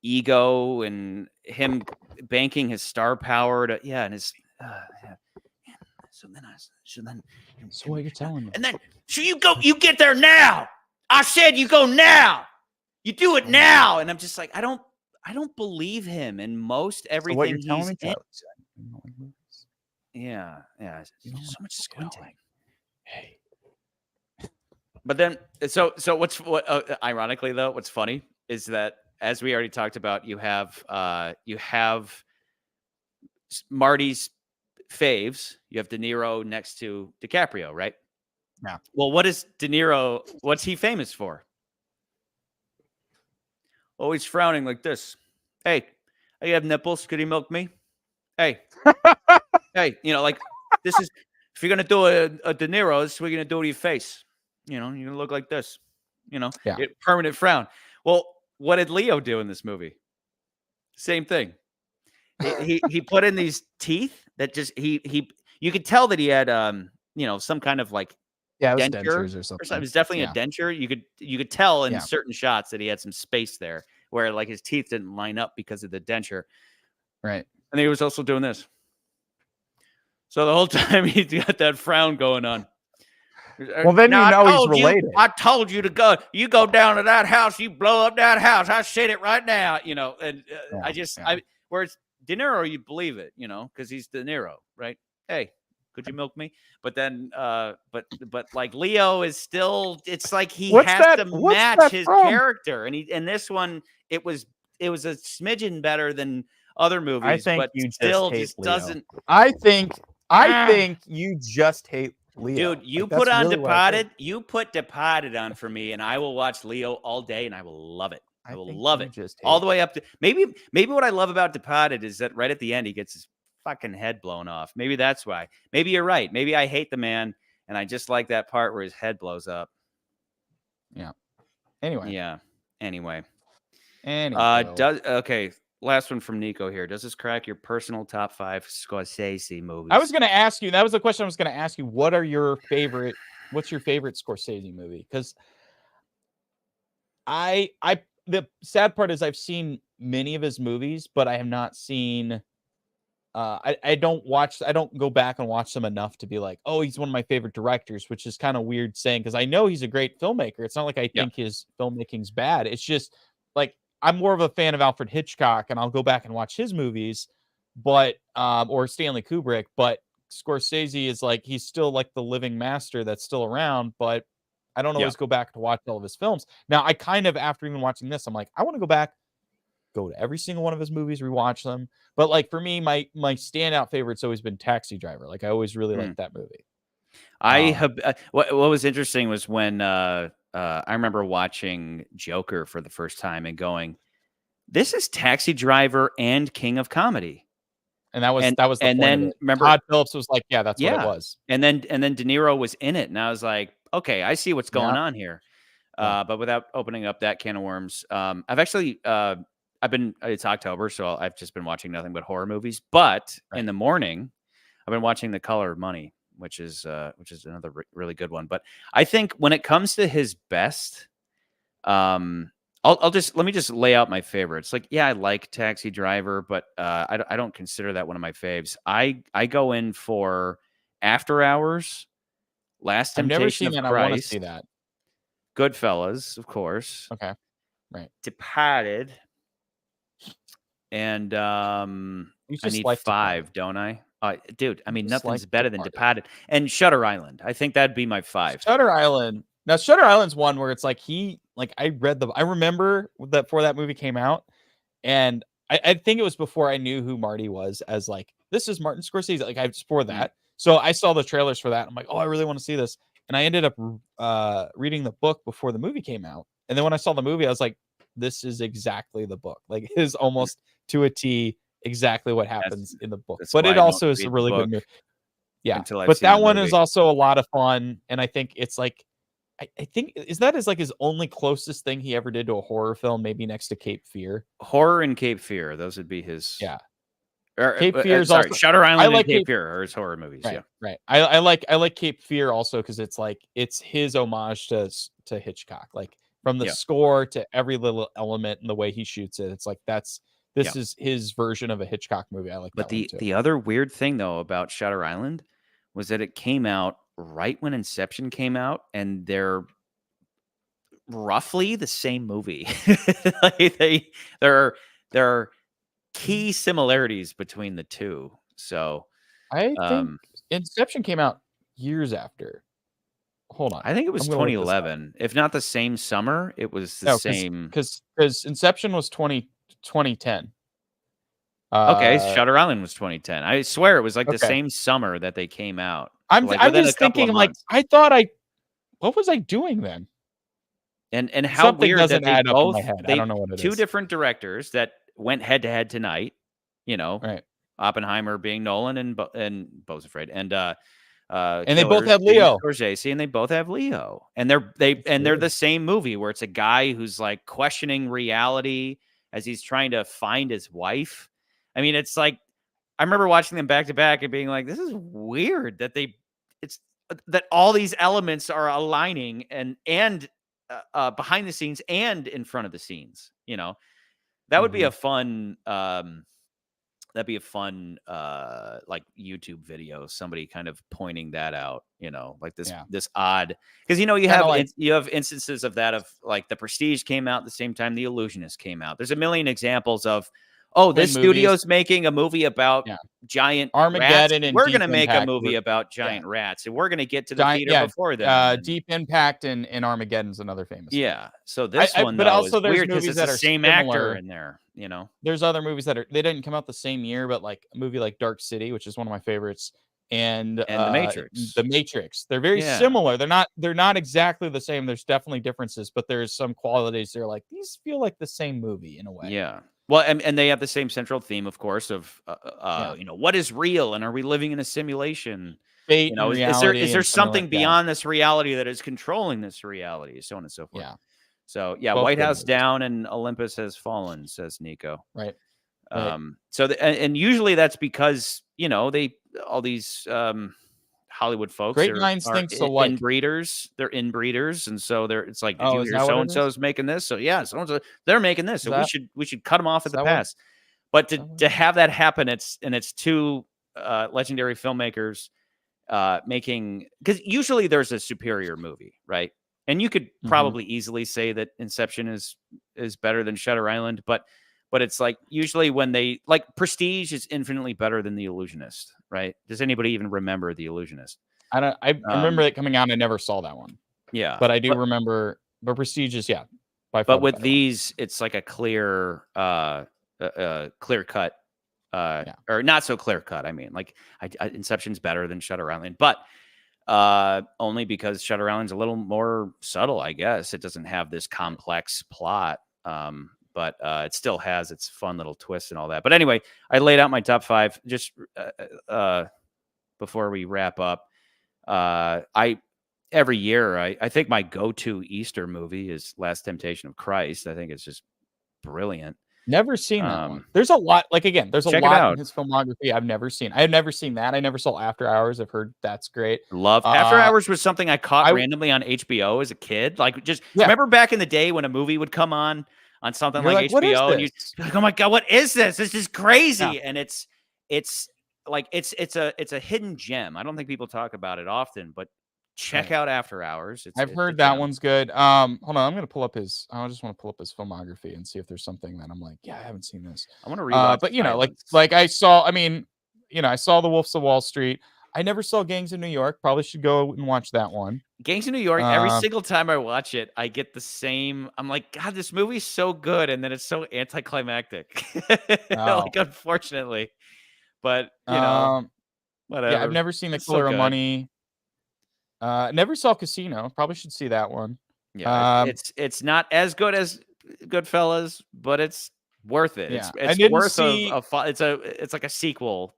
ego and him banking his star power to, and his, So what you're telling me? and then, so you get there now. I said you go now. You do it now. And I'm just like, I don't believe him in most everything. So what you're telling me, Charlie? Yeah. So much squinting. Hey. But then, so ironically though, what's funny is that, as we already talked about, you have Marty's faves. You have De Niro next to DiCaprio, right? Yeah. Well, what's he famous for? Always frowning like this. Hey, I have nipples. Could he milk me? Hey, hey, like, this is, if you're going to do a De Niro, this is what you're going to do to your face. You're going to look like this, permanent frown. Well, what did Leo do in this movie? Same thing. He put in these teeth that just, you could tell that he had, some kind of like, it was denture dentures or something. It was definitely a denture. You could tell in certain shots that he had some space there where like his teeth didn't line up because of the denture. Right. And he was also doing this. So the whole time he's got that frown going on. Well, then he's related. I told you to go. You go down to that house. You blow up that house. I said it right now. Whereas De Niro, you believe it, because he's De Niro, right? Hey, could you milk me? But then, but like Leo is still. It's like he has to match his character, and this one, it was a smidgen better than other movies. I think but you still just Leo. doesn't. I think you just hate Leo. Dude, you put on Departed. You put Departed on for me, and I will watch Leo all day, and I will love it. I will love it all the way up to maybe what I love about Departed is that right at the end he gets his fucking head blown off. Maybe that's why. Maybe you're right. Maybe I hate the man, and I just like that part where his head blows up. Yeah. Anyway. Yeah. Anyway. Okay. Last one from Nico here. Does this crack your personal top 5 Scorsese movies? I was going to ask you. That was the question I was going to ask you. What's your favorite Scorsese movie? Because the sad part is I've seen many of his movies, but I have not seen. I don't go back and watch them enough to be like, oh, he's one of my favorite directors, which is kind of weird saying because I know he's a great filmmaker. It's not like I think his filmmaking's bad. It's just like I'm more of a fan of Alfred Hitchcock, and I'll go back and watch his movies, but or Stanley Kubrick. But Scorsese is like he's still like the living master that's still around, but I don't always go back to watch all of his films. Now, I kind of, after even watching this, I'm like, I want to go back, go to every single one of his movies, rewatch them. But like for me, my standout favorite's always been Taxi Driver. Like I always really liked that movie. What was interesting was when I remember watching Joker for the first time and going, this is Taxi Driver and King of Comedy. And that was the and point then of it. remember Todd Phillips was like, yeah, that's what it was. And then De Niro was in it, and I was like, okay, I see what's going on here. But without opening up that can of worms, I've actually it's October, so I've just been watching nothing but horror movies. But in the morning, I've been watching The Color of Money, which is another really good one. But I think when it comes to his best, let me just lay out my favorites. Like, yeah, I like Taxi Driver, but I don't consider that one of my faves. I go in for After Hours, Last Temptation I've never seen of that. Christ, I want to see that. Goodfellas, of course. Okay, right. Departed, and I need like 5, don't I? Dude, I mean, nothing's better than Departed and Shutter Island. I think that'd be my 5. Shutter Island. Now, Shutter Island's one where it's like I remember that before that movie came out, and I think it was before I knew who Marty was as like, this is Martin Scorsese. Like I just for that. So I saw the trailers for that. I'm like, oh, I really want to see this. And I ended up reading the book before the movie came out. And then when I saw the movie, I was like, this is exactly the book. Like it is almost to a T exactly what happens in the book. But it also is a really good movie. Yeah. But that one is also a lot of fun. And I think it's like, I think is his only closest thing he ever did to a horror film, maybe next to Cape Fear. Horror and Cape Fear. Those would be his. Yeah. Cape Fear is also Shutter Island and Cape Fear are his horror movies. Right, yeah, right. I like Cape Fear also because it's like it's his homage to Hitchcock, like from the score to every little element and the way he shoots it. It's like this is his version of a Hitchcock movie. I like. But that one too. The other weird thing though about Shutter Island was that it came out right when Inception came out, and they're roughly the same movie. Like there are key similarities between the two. So I think Inception came out years after. Hold on. I think it was 2011. If not the same summer, it was the same. Because Inception was 2010. Okay, Shutter Island was 2010. I swear it was like the same summer that they came out. I'm just thinking like I thought what was I doing then? And how Something weird doesn't that add they up in both my head. I don't know what it is. Two different directors that went head to head tonight, right? Oppenheimer being Nolan and Beau Is Afraid, and they both have Leo, Scorsese, and they both have Leo, and they're the same movie where it's a guy who's like questioning reality as he's trying to find his wife. I mean, it's like I remember watching them back to back and being like, this is weird that that all these elements are aligning and behind the scenes and in front of the scenes, that would be a fun, like YouTube video, somebody kind of pointing that out, like this odd, because, you have instances of that, of like The Prestige came out at the same time The Illusionist came out. There's a million examples of, oh, this movies. studio's making a movie about giant Armageddon rats. and We're Deep going to make a Impact movie were- about giant rats, and we're going to get to the theater before them. and then- Deep Impact and Armageddon's another famous one. yeah. So this one, but though, also is there's weird because movies it's that the are same similar. actor in there, you know? There's other movies that they didn't come out the same year, but like a movie like Dark City, which is one of my favorites, and The Matrix. The Matrix. They're very similar. They're not exactly the same. There's definitely differences, but there's some qualities. They're like, these feel like the same movie in a way. Yeah. Well, and they have the same central theme, of course, of you know, what is real, and are we living in a simulation? Fate, you know, is there something beyond this reality that is controlling this reality, so on and so forth. Yeah. So yeah, Both White good House movies. down and Olympus has fallen, says Nico. Right. So and usually that's because, you know, all these Hollywood folks Great are minds think so alike. inbreeders. They're inbreeders, and so it's like, did Oh, you is hear that what so it and so's making this? So yeah, so they're making this, so we should cut them off at the that pass. But to have that happen, it's two legendary filmmakers making, because usually there's a superior movie, right? And you could probably easily say that Inception is better than Shutter Island, but it's like usually when they like Prestige is infinitely better than The Illusionist, right? Does anybody even remember The Illusionist? I remember it coming out. I never saw that one. Yeah, but I do remember. But Prestige is by far. But with these, it's like a clear cut, or not so clear cut. I mean, like Inception's better than Shutter Island, but only because Shutter Island's a little more subtle, I guess. It doesn't have this complex plot, but it still has its fun little twists and all that. But anyway, I laid out my top 5 just before we wrap up. Every year, I think my go-to Easter movie is Last Temptation of Christ. I think it's just brilliant. Never seen that one. There's a lot. Like again, there's a lot in his filmography I've never seen. I've never seen that. I never saw After Hours. I've heard that's great. After Hours was something I caught randomly on HBO as a kid. Like just remember back in the day when a movie would come on something like HBO, and you're like, oh my god, what is this? This is crazy, and it's like it's a hidden gem. I don't think people talk about it often, but check out After Hours. I've heard that one's good. Hold on, I'm gonna pull up his. I just want to pull up his filmography and see if there's something that I'm like, yeah, I haven't seen this. I want to read. But you know, like I saw. I mean, you know, I saw The Wolves of Wall Street. I never saw Gangs of New York. Probably should go and watch that one. Gangs of New York. Every single time I watch it, I get the same. I'm like, God, this movie's so good, and then it's so anticlimactic. Like, unfortunately, but you know, whatever. Yeah, I've never seen The Color of Money. Never saw Casino. Probably should see that one. Yeah, it's not as good as Goodfellas, but it's worth it. Yeah. It's worth it's like a sequel.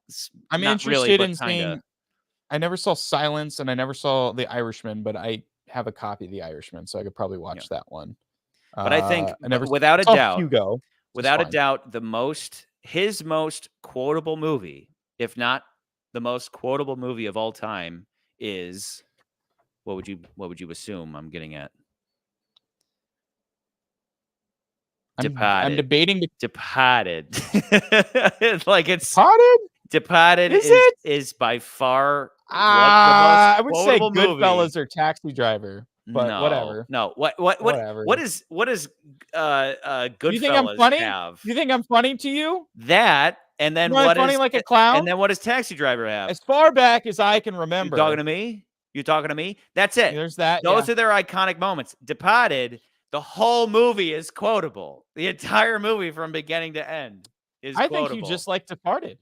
I'm interested in seeing. I never saw Silence, and I never saw The Irishman, but I have a copy of The Irishman, so I could probably watch that one. But I think, without a doubt, Hugo, without a doubt, his most quotable movie, if not the most quotable movie of all time, is. What would you assume I'm getting at? Departed. I'm debating Departed. Like it's Departed. Departed is by far I would say Goodfellas or Taxi Driver, but whatever. No, what is Goodfellas? You think I'm funny? Have? You think I'm funny to you? That and then what is funny like a clown? And then what does Taxi Driver have? As far back as I can remember. You talking to me? You talking to me? That's it. There's that. Those are their iconic moments. Departed, the whole movie is quotable. The entire movie from beginning to end is quotable. I think you just like Departed.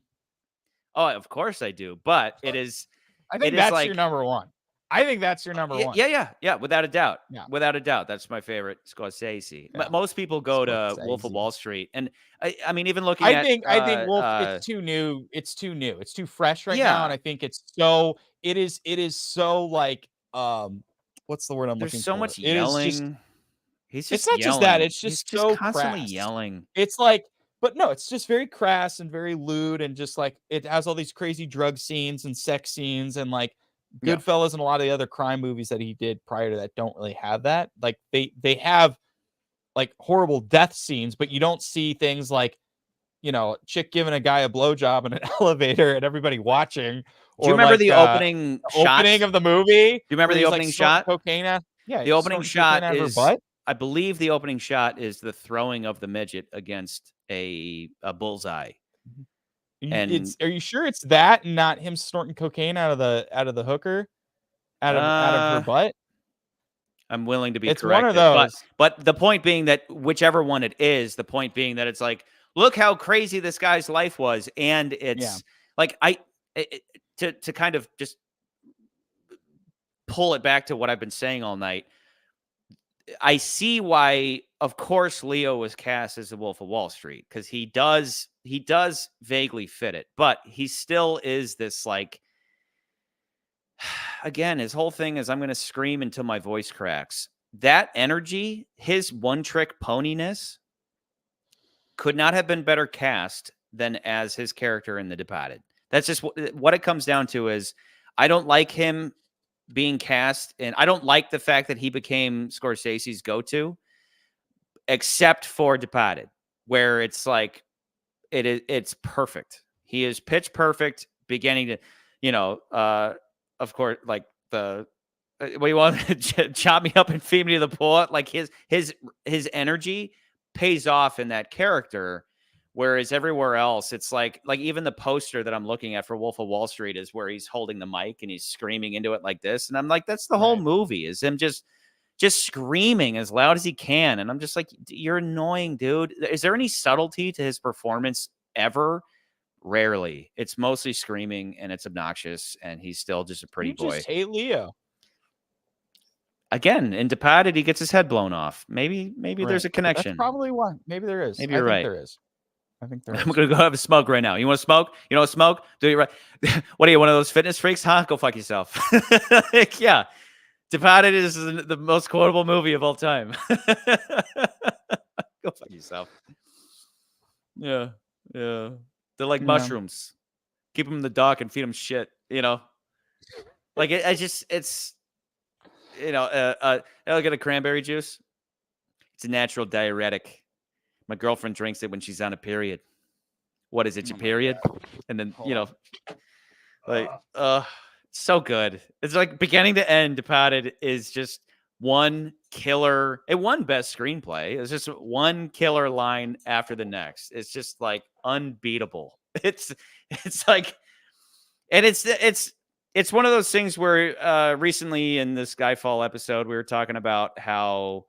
Oh, of course I do. But it is. I think that's your number one. I think that's your number one. Yeah. Without a doubt. Yeah. Without a doubt. That's my favorite Scorsese. Yeah. Most people go to Wolf of Wall Street. And I mean, even looking at... I think Wolf, it's too new. It's too new. It's too fresh right now. And I think it's so... It is so like... what's the word I'm looking for? There's so much yelling. It's not just that. It's just so constantly crass. Yelling. It's like... But no, it's just very crass and very lewd. And just like... It has all these crazy drug scenes and sex scenes and like... Goodfellas and a lot of the other crime movies that he did prior to that don't really have that. Like they have like horrible death scenes, but you don't see things like, you know, chick giving a guy a blowjob in an elevator and everybody watching. Do you remember the opening of the movie? Do you remember the opening shot? Cocaine. Yeah. The opening shot is, I believe the opening shot is the throwing of the midget against a bullseye. It's are you sure it's that and not him snorting cocaine out of the hooker out of her butt? I'm willing to be It's one corrected. of those. But the point being that whichever one it is, the point being that it's like, look how crazy this guy's life was. And it's like, to kind of just pull it back to what I've been saying all night. I see why, of course, Leo was cast as the Wolf of Wall Street, because he does vaguely fit it, but he still is this, like, again, his whole thing is I'm going to scream until my voice cracks. That energy, his one-trick poniness, could not have been better cast than as his character in The Departed. That's just what it comes down to. Is I don't like him being cast, and I don't like the fact that he became Scorsese's go-to, except for Departed, where it's like it's perfect. He is pitch perfect, beginning to, of course, like the what you want to chop me up and feed me to the poor. Like his energy pays off in that character. Whereas everywhere else, it's like even the poster that I'm looking at for Wolf of Wall Street is where he's holding the mic and he's screaming into it like this. And I'm like, that's the whole movie, is him just screaming as loud as he can. And I'm just like, you're annoying, dude. Is there any subtlety to his performance ever? Rarely. It's mostly screaming and it's obnoxious, and he's still just a pretty boy. Just hate Leo. Again, in Departed, he gets his head blown off. Maybe there's a connection. That's probably one. Maybe there is. Maybe you're right. There is. I think there is. I'm going to go have a smoke right now. You want to smoke? You know what smoke? Do you right? What are you, one of those fitness freaks? Huh? Go fuck yourself. Yeah. Departed is the most quotable movie of all time. Go fuck yourself. Yeah. Yeah. They're like mushrooms. Keep them in the dark and feed them shit, Like, it's, I'll get a cranberry juice. It's a natural diuretic. My girlfriend drinks it when she's on a period. What is it, your period? And then, so good. It's like beginning to end, Departed is just one killer. It won best screenplay. It's just one killer line after the next. It's just like unbeatable. It's like, and it's one of those things where recently in the Skyfall episode, we were talking about how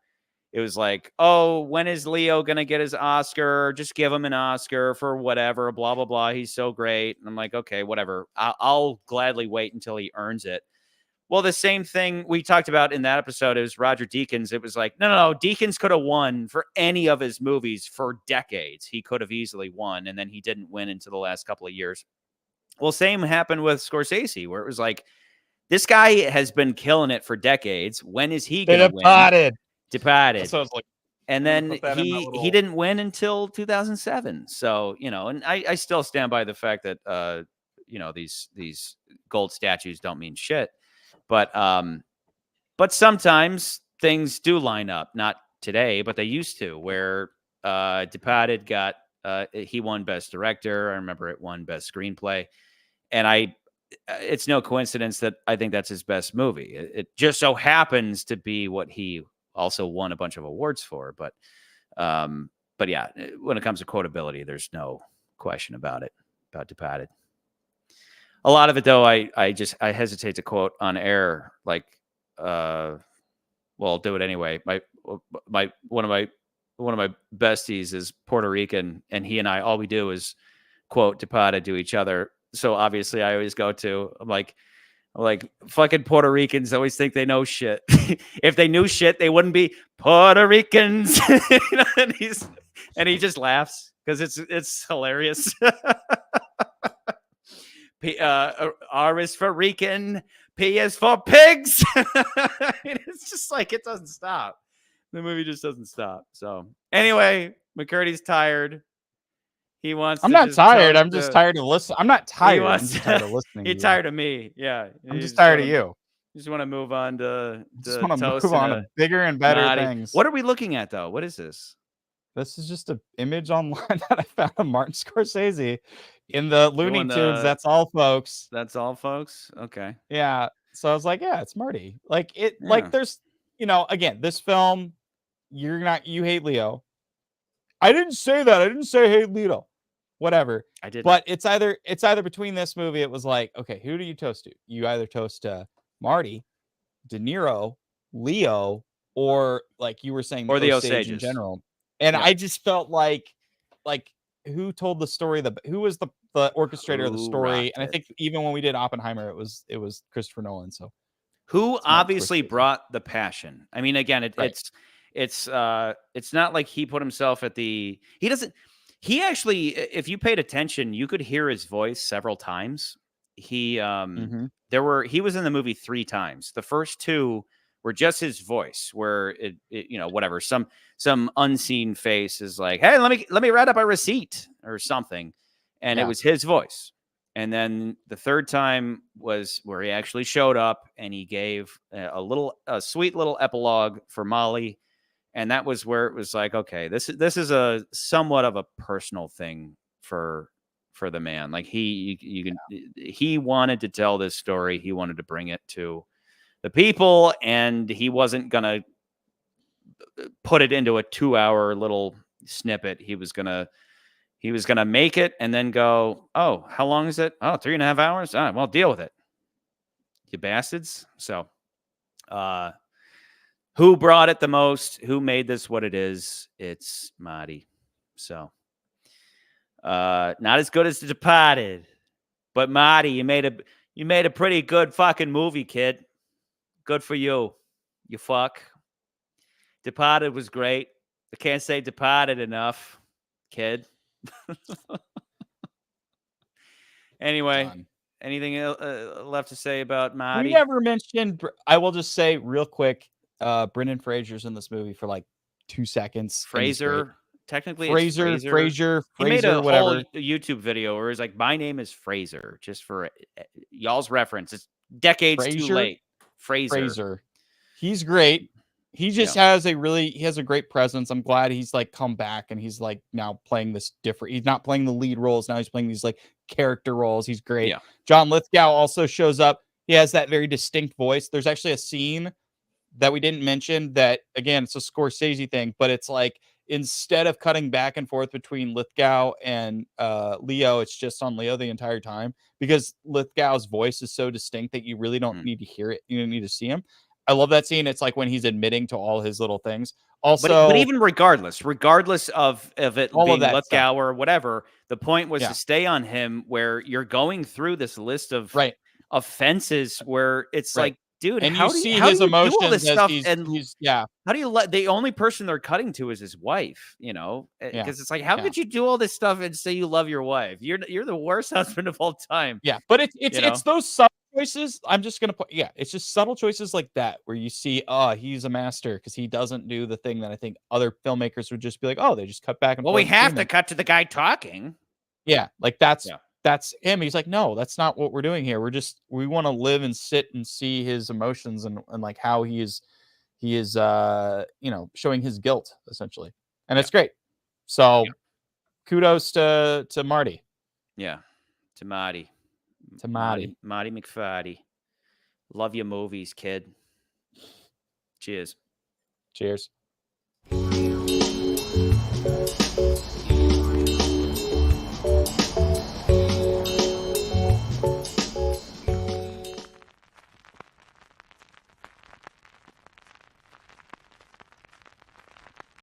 it was like, oh, when is Leo going to get his Oscar? Just give him an Oscar for whatever, blah, blah, blah. He's so great. And I'm like, okay, whatever. I'll gladly wait until he earns it. Well, the same thing we talked about in that episode is Roger Deakins. It was like, no. Deakins could have won for any of his movies for decades. He could have easily won, and then he didn't win until the last couple of years. Well, same happened with Scorsese, where it was like, this guy has been killing it for decades. When is he going to win? Departed. So it's like, and then he didn't win until 2007. So, and I still stand by the fact that, these gold statues don't mean shit. But sometimes things do line up. Not today, but they used to, where Departed got, he won Best Director. I remember it won Best Screenplay. And it's no coincidence that I think that's his best movie. It just so happens to be what he also won a bunch of awards for. But yeah, when it comes to quotability, there's no question about Departed. A lot of it, though, I hesitate to quote on air. Like, well, I'll do it anyway. One of my besties is Puerto Rican, and he and I, all we do is quote Departed to each other. So obviously, I always go to, I'm like, fucking Puerto Ricans always think they know shit. If they knew shit, they wouldn't be Puerto Ricans. And he just laughs because it's hilarious. R is for Rican, P is for pigs. It's just like, it doesn't stop. The movie just doesn't stop. So anyway, McCurdy's tired. He wants. I'm not tired. I'm just tired of listening. I'm not tired. I'm just tired of listening. You're tired of me. Yeah. I'm just tired of you. You just want to move on to just want to move on to bigger and better things. What are we looking at, though? What is this? This is just an image online that I found of Martin Scorsese in the Looney Tunes. That's all, folks. That's all, folks. Okay. Yeah. So I was like, yeah, it's Marty. Like it. Yeah. Like there's, again, this film. You hate Leo. I didn't say that. I didn't say hey Leto. Whatever. I did. But it's either between this movie, it was like, okay, who do you toast to? You either toast to Marty, De Niro, Leo, or like you were saying, Or the Osage in Osages. general. And Yeah. I just felt like who told the story? Who was the orchestrator of the Who story? rocked And I it? think even when we did Oppenheimer, it was Christopher Nolan. So Who not obviously Scorsese. brought the passion. I mean, again, Right. it's not like he put himself at the. He doesn't. He actually, if you paid attention, you could hear his voice several times. He Mhm. he was in the movie 3 times. The first 2 were just his voice, where it you know, whatever, some unseen face is like, hey, let me write up a receipt or something, and it Yeah. was his voice. And then the third time was where he actually showed up and he gave a sweet little epilogue for Molly. And that was where it was like, okay, this is a somewhat of a personal thing for the man. Like he wanted to tell this story. He wanted to bring it to the people, and he wasn't going to put it into a 2-hour little snippet. He was going to make it and then go, oh, how long is it? Oh, 3.5 hours. All right, well, deal with it, you bastards. So, who brought it the most? Who made this what it is? It's Marty. So, not as good as The Departed, but Marty, you made a pretty good fucking movie, kid. Good for you. You fuck. Departed was great. I can't say Departed enough, kid. Anyway, Done. anything left to say about Marty? We never mentioned. I will just say real quick. Brendan Fraser's in this movie for like 2 seconds. and he's great. Fraser. Technically, it's Fraser, He made a whatever. whole YouTube video where he's like, "My name is Fraser," just for y'all's reference. It's decades too late. Fraser. He's great. He just has a great presence. I'm glad he's like come back and he's like now playing this different. He's not playing the lead roles now. He's playing these like character roles. He's great. Yeah. John Lithgow also shows up. He has that very distinct voice. There's actually a scene that we didn't mention that, again, it's a Scorsese thing, but it's like instead of cutting back and forth between Lithgow and Leo, it's just on Leo the entire time because Lithgow's voice is so distinct that you really don't need to hear it. You don't need to see him. I love that scene. It's like when he's admitting to all his little things. Also, but even regardless of it all being of that Lithgow stuff. or whatever, the point was Yeah. to stay on him where you're going through this list of Right. offenses where it's Right. like, dude, And how you do see you, how his do you do all emotions this as stuff? he's And how do you let the only person they're cutting to is his wife? You know, because it's like, how could you do all this stuff and say you love your wife? You're the worst husband of all time. Yeah, but it's those subtle choices. I'm just gonna put it's just subtle choices like that where you see, he's a master because he doesn't do the thing that I think other filmmakers would just be like, oh, they just cut back and Well, forth we have between to them. cut to the guy talking. Yeah, like that's him. He's like, no, that's not what we're doing here. We want to live and sit and see his emotions and like how he is showing his guilt essentially, and it's great. So kudos to Marty. Yeah, to Marty. To Marty. Marty McFaddy. Love your movies, kid. Cheers. Cheers.